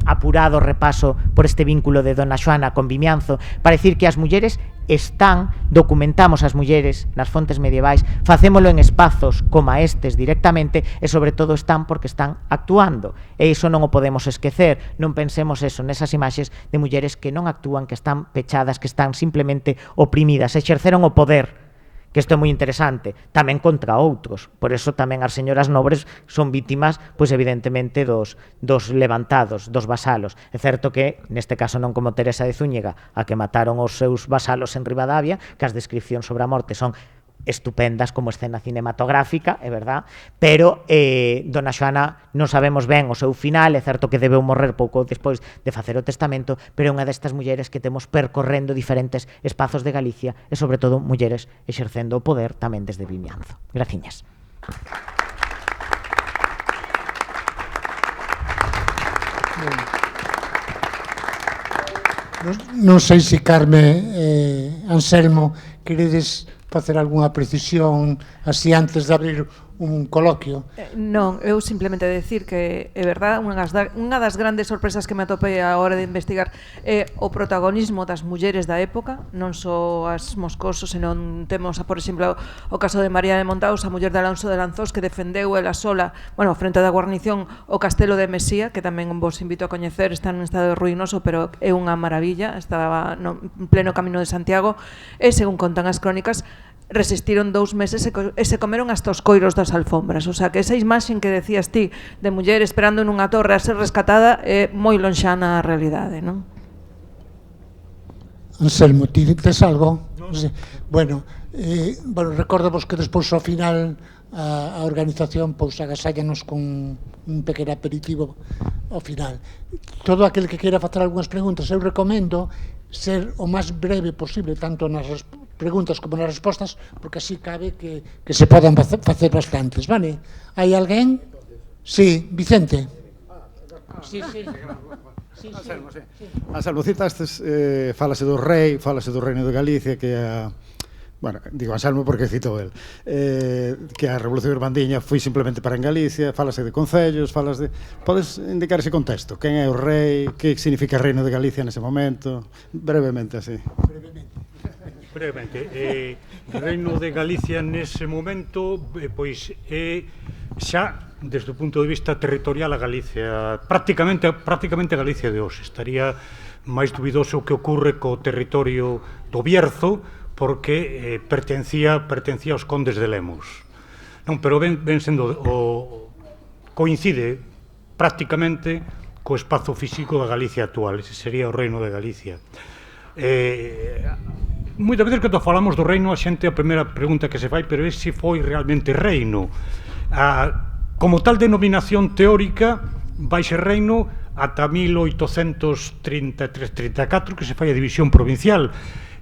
Speaker 5: apurado repaso por este vínculo de dona Xoana con Vimianzo para dicir que as mulleres documentamos as mulleres nas fontes medievais, facémolo en espazos como estes directamente e sobre todo están porque están actuando, e iso non o podemos esquecer. Non pensemos eso, nesas imaxes de mulleres que non actúan, que están pechadas, que están simplemente oprimidas, exerceron o poder, que isto é moi interesante, tamén contra outros. Por eso tamén as señoras nobres son vítimas, pois evidentemente dos levantados, dos vasalos. É certo que, neste caso non como Teresa de Zúñiga, a que mataron os seus vasalos en Ribadavia, que as descripcións sobre a morte son estupendas como escena cinematográfica, é verdad, pero dona Xoana non sabemos ben o seu final, é certo que debeu morrer pouco despois de facer o testamento, pero é unha destas mulleres que temos percorrendo diferentes espazos de Galicia e, sobre todo, mulleres exercendo o poder tamén desde Vimianzo. Graciñas.
Speaker 1: Non sei se Carme Anselmo queredes facer algunha precisión así antes de abrir un coloquio.
Speaker 4: Non, eu simplemente decir que é verdad, unha das grandes sorpresas que me atopei a hora de investigar é o protagonismo das mulleres da época, non só as Moscoso, senón temos, por exemplo, o caso de María de Montaos, a muller de Alonso de Lanzós, que defendeu ela sola, bueno, frente da guarnición, o castelo de Mesía, que tamén vos invito a coñecer, está nun estado ruinoso, pero é unha maravilla, estaba no pleno camino de Santiago, e según contan as crónicas, resistiron 2 meses e se comeron hasta os coiros das alfombras, o sea que esa imaxen que decías ti de muller esperando nunha torre a ser rescatada é moi lonxana a realidade, non?
Speaker 1: Anselmo, ti tes algo? Bueno, recordamos que despois ao final a organización pois agasállanos con un pequeno aperitivo ao final. Todo aquel que queira facer algunhas preguntas, eu recomendo ser o máis breve posible, tanto nas preguntas como nas respostas, porque así cabe que se podan facer bastantes, vale? Hai alguén? Sí, Vicente. Sí.
Speaker 6: Anselmo, citastes, falase do rei, falase do reino de Galicia, que a... Bueno, digo Anselmo porque citou el, que a Revolución Irmandiña foi simplemente para en Galicia, falase de concellos, falas de... Podes indicar ese contexto? Quen é o rei? Que significa o reino de Galicia nese momento? Brevemente, así.
Speaker 2: Brevemente, o reino de Galicia nese momento, pois, é xa, desde o punto de vista territorial, a Galicia, prácticamente a Galicia de hoxe. Estaría máis dubidoso o que ocurre co territorio do Bierzo, porque pertencía aos condes de Lemos. Non, pero ven sendo coincide prácticamente co espazo físico da Galicia actual, ese sería o reino de Galicia. Moitas veces cando falamos do reino, a xente, a primeira pregunta que se fai, pero ese foi realmente reino. Como tal denominación teórica, vai ser reino ata 1833-34 que se fai a división provincial.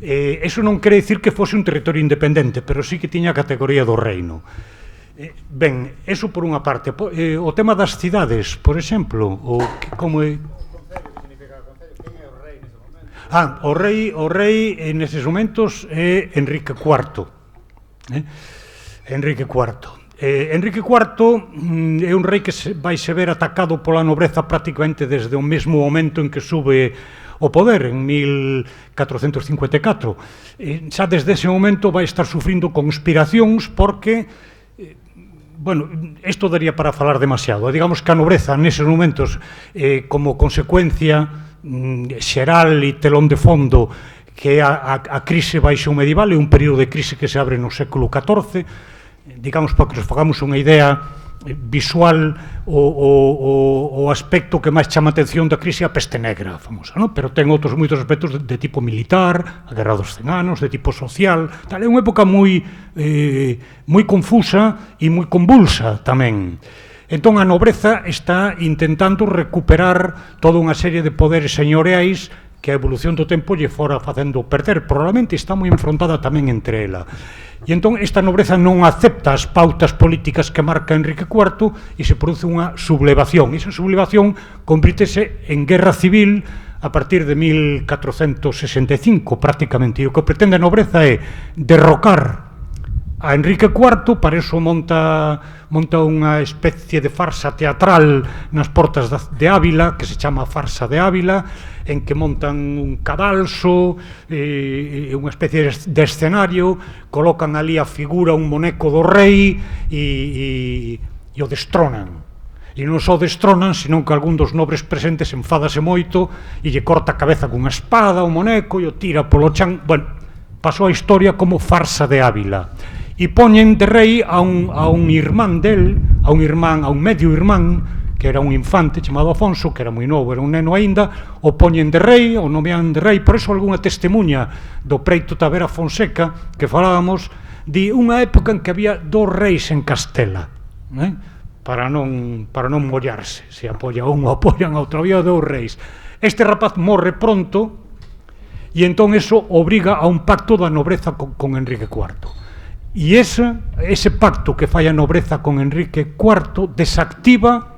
Speaker 2: Eso non quere dicir que fose un territorio independente, pero sí que tiña a categoría do reino. Ben, eso por unha parte. O tema das cidades, por exemplo, como é... O rei neses momentos é Enrique IV. Enrique IV é un rei que vai se ver atacado pola nobreza prácticamente desde o mesmo momento en que sube ao poder, en 1454. Xa desde ese momento vai estar sufrindo conspiracións porque, bueno, isto daría para falar demasiado. Digamos que a nobreza neses momentos, como consecuencia xeral e telón de fondo que é a crise baixo medieval, é un período de crise que se abre no século XIV, digamos, para que nos fagamos unha idea visual, o aspecto que máis chama a atención da crise é a peste negra famosa, non? Pero ten outros moitos aspectos de tipo militar, a Guerra dos 100 anos, de tipo social, tal. É unha época moi confusa e moi convulsa tamén. Entón a nobreza está intentando recuperar toda unha serie de poderes señoreais que a evolución do tempo lle fora facendo perder. Probablemente está moi enfrontada tamén entre ela. E entón esta nobreza non acepta as pautas políticas que marca Enrique IV e se produce unha sublevación. E esa sublevación convírtese en guerra civil a partir de 1465 prácticamente. E o que pretende a nobreza é derrocar a Enrique IV, para eso monta unha especie de farsa teatral nas portas de Ávila, que se chama Farsa de Ávila, en que montan un cadalso, unha especie de escenario, colocan ali a figura, un moneco do rei e o destronan. E non só destronan, senón que algún dos nobres presentes enfádase moito e lle corta a cabeza cunha espada o moneco e o tira polo chan. Bueno, pasou a historia como Farsa de Ávila. E poñen de rei a un irmán del, a un medio irmán, que era un infante chamado Afonso, que era moi novo, era un neno aínda, o poñen de rei, o nomean de rei. Por eso algunha testemunha do preito Tavera Fonseca, que falábamos, de unha época en que había dos reis en Castela, para non mollarse, se apoia un ou apoian a outro, había dous reis. Este rapaz morre pronto, e entón eso obriga a un pacto da nobreza con Enrique IV. E ese pacto que fai a nobreza con Enrique IV desactiva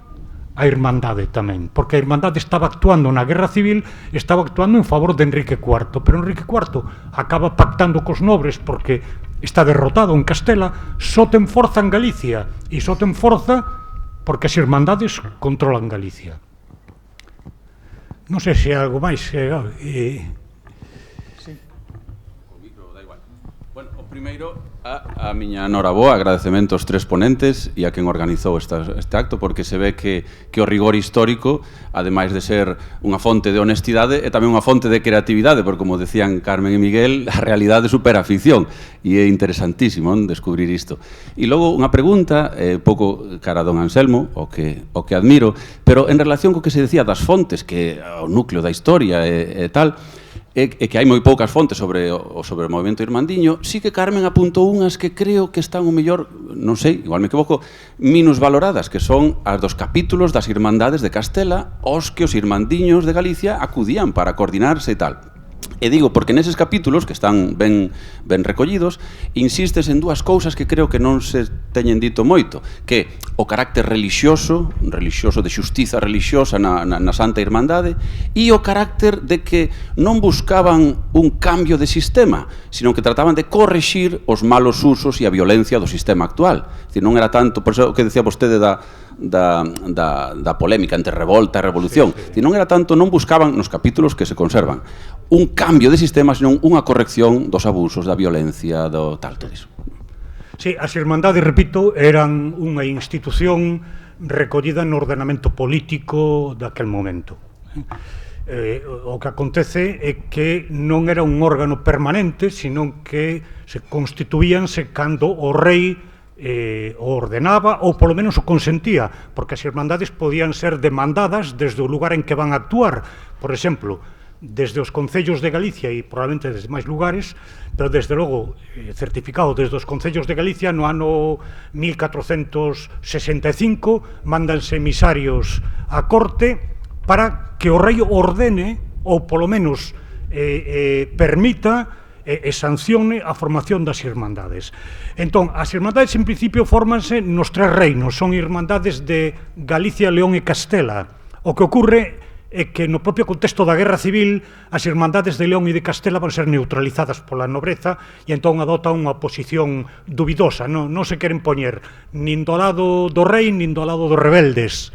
Speaker 2: a Irmandade tamén, porque a Irmandade estaba actuando na Guerra Civil, estaba actuando en favor de Enrique IV, pero Enrique IV acaba pactando cos nobres porque está derrotado en Castela, só ten forza en Galicia, e só ten forza porque as Irmandades controlan Galicia. Non sei se hai algo máis.
Speaker 7: Primeiro, a miña noraboa, agradecemento aos tres ponentes e a quen organizou este acto, porque se ve que o rigor histórico, ademais de ser unha fonte de honestidade, é tamén unha fonte de creatividade, porque, como decían Carmen e Miguel, a realidade supera a ficción, e é interesantísimo descubrir isto. E logo unha pregunta, pouco cara a don Anselmo, o que admiro, pero en relación co que se decía das fontes, que é o núcleo da historia e tal, e que hai moi poucas fontes sobre o movimento irmandiño, sí que Carmen apuntou unhas que creo que están o mellor, non sei, igual me equivoco, minus valoradas, que son as dos capítulos das Irmandades de Castela, os que os irmandiños de Galicia acudían para coordinarse e tal. E digo, porque neses capítulos, que están ben recollidos, insistes en dúas cousas que creo que non se teñen dito moito, que o carácter religioso de xustiza religiosa na Santa Irmandade, e o carácter de que non buscaban un cambio de sistema, sino que trataban de correxir os malos usos e a violencia do sistema actual. Es decir, non era tanto, por eso que decía vostede da polémica entre revolta e revolución, non era tanto, non buscaban nos capítulos que se conservan un cambio de sistema, senón unha corrección dos abusos, da violencia, do tal, todo iso.
Speaker 2: Sí, as Irmandades, repito, eran unha institución recollida no ordenamento político daquel momento. O que acontece é que non era un órgano permanente, senón que se constituíanse cando o rei o ordenaba ou polo menos o consentía, porque as Irmandades podían ser demandadas desde o lugar en que van a actuar, por exemplo, desde os concellos de Galicia e probablemente desde máis lugares, pero desde logo certificado desde os concellos de Galicia no ano 1465 mándanse emisarios á corte para que o rei ordene, ou polo menos permita e sancione a formación das irmandades. Entón, as irmandades en principio fórmanse nos 3 reinos, son irmandades de Galicia, León e Castela. O que ocurre é que no propio contexto da Guerra Civil as irmandades de León e de Castela van ser neutralizadas pola nobreza e entón adoptan unha posición dubidosa, non se queren poñer nin do lado do rei nin do lado dos rebeldes.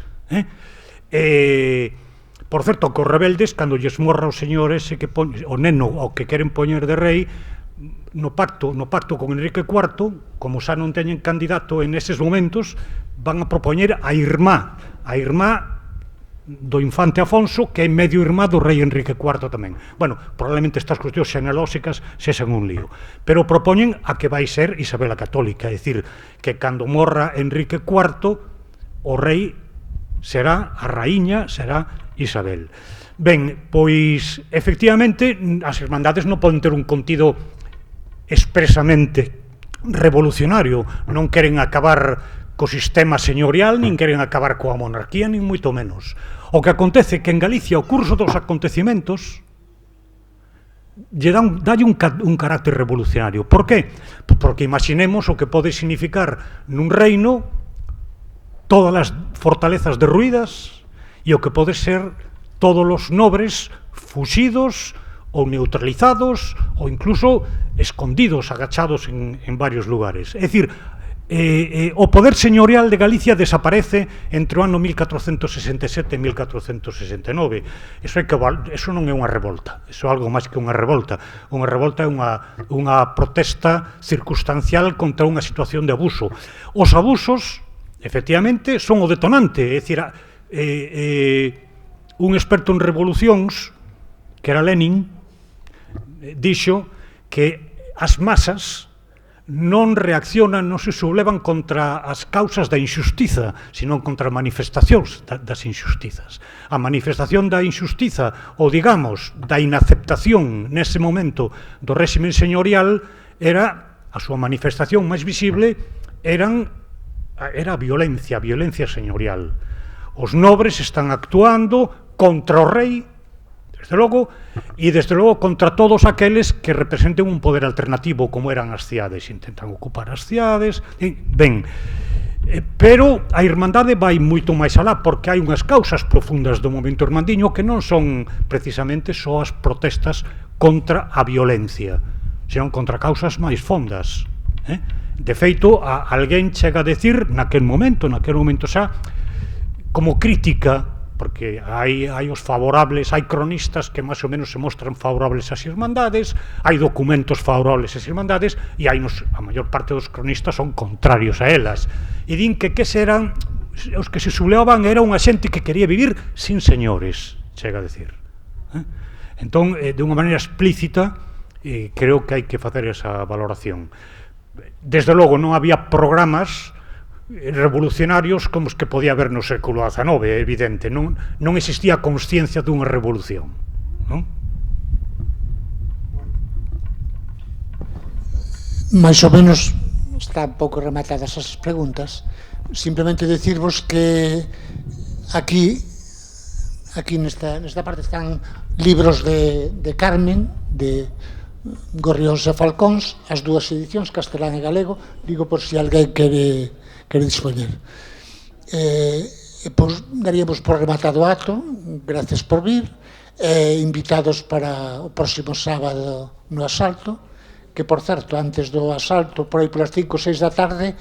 Speaker 2: Por certo, cos rebeldes, cando lles morra o señor ese que o neno o que queren poñer de rei, no pacto con Enrique IV, como xa non teñen candidato en eses momentos, van a propoñer a irmá do infante Afonso, que é medio irmá do rei Enrique IV tamén. Bueno, probablemente estas cuestións xenealóxicas sexan un lío, pero propoñen a que vai ser Isabel a Católica, é dicir, que cando morra Enrique IV, o rei será a raíña, será Isabel. Ben, pois, efectivamente, as irmandades non poden ter un contido expresamente revolucionario, non queren acabar co sistema señorial, nin queren acabar coa monarquía, nin moito menos. O que acontece é que en Galicia o curso dos acontecimentos dalle un carácter revolucionario. Por qué? Porque imaginemos o que pode significar nun reino todas as fortalezas derruídas e o que pode ser todos os nobres fuxidos ou neutralizados ou incluso escondidos, agachados en varios lugares. É dicir, o poder señorial de Galicia desaparece entre o ano 1467 e 1469. Eso non é unha revolta, eso é algo máis que unha revolta. Unha revolta é unha protesta circunstancial contra unha situación de abuso. Os abusos, efectivamente, son o detonante, é dicir, un experto en revolucións, que era Lenin, dixo que as masas non reaccionan, non se sublevan contra as causas da injustiza, senón contra as manifestacións das injustizas. A manifestación da injustiza, ou digamos, da inaceptación nese momento do réximen señorial, era a súa manifestación máis visible, era a violencia señorial. Os nobres están actuando contra o rei, desde logo, e desde logo contra todos aqueles que representen un poder alternativo, como eran as cidades, intentan ocupar as cidades, ben, pero a irmandade vai moito máis alá, porque hai unhas causas profundas do movimento irmandiño que non son precisamente só as protestas contra a violencia, senón contra causas máis fondas. De feito, alguén chega a decir, naquel momento xa, como crítica, porque hai os favorables, hai cronistas que máis ou menos se mostran favorables ás irmandades, hai documentos favorables ás irmandades, e a maior parte dos cronistas son contrarios a elas. E din que eran, os que se sublevaban era unha xente que quería vivir sin señores, chega a decir. Entón, de unha maneira explícita, creo que hai que facer esa valoración. Desde logo, non había programas revolucionarios como os que podía haber no século XIX, é evidente, non existía consciencia dunha revolución, non?
Speaker 1: Mais ou menos está un pouco rematadas as preguntas. Simplemente decirvos que aquí nesta parte están libros de Carmen, de Gorrións e Falcóns, as dúas edicións, castelán e galego, digo por si alguén quere dispoñer. Pois daríamos por rematado o acto, gracias por vir, invitados para o próximo sábado no asalto, que por certo, antes do asalto, por aí polas 5 ou 6 da tarde,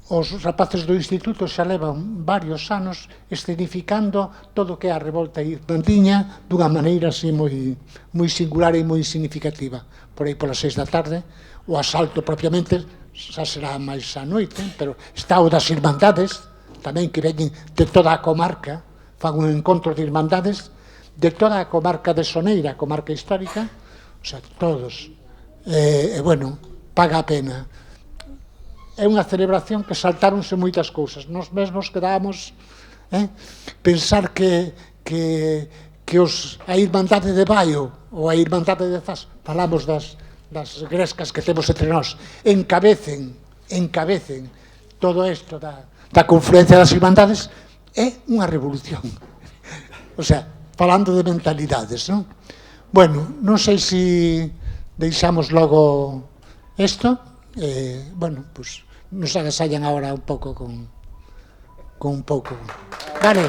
Speaker 1: os rapaces do instituto xa levan varios anos escenificando todo o que é a revolta irmandiña dunha maneira así moi singular e moi significativa. Por aí polas 6 da tarde, o asalto propiamente xa será máis a noite, pero está o das irmandades, tamén que veñen de toda a comarca, fan un encontro de irmandades, de toda a comarca de Soneira, a comarca histórica, o sea, todos. Bueno, paga a pena. É unha celebración que saltáronse moitas cousas. Nos mesmos quedábamos pensar que a irmandade de Baio ou a irmandade de Zas, falamos das grescas que temos entre nós, encabecen todo isto da confluencia das irmandades, é unha revolución. O sea, falando de mentalidades, non? Bueno, non sei se deixamos logo isto, bueno, pues nos agasallan agora un pouco con un pouco. Vale.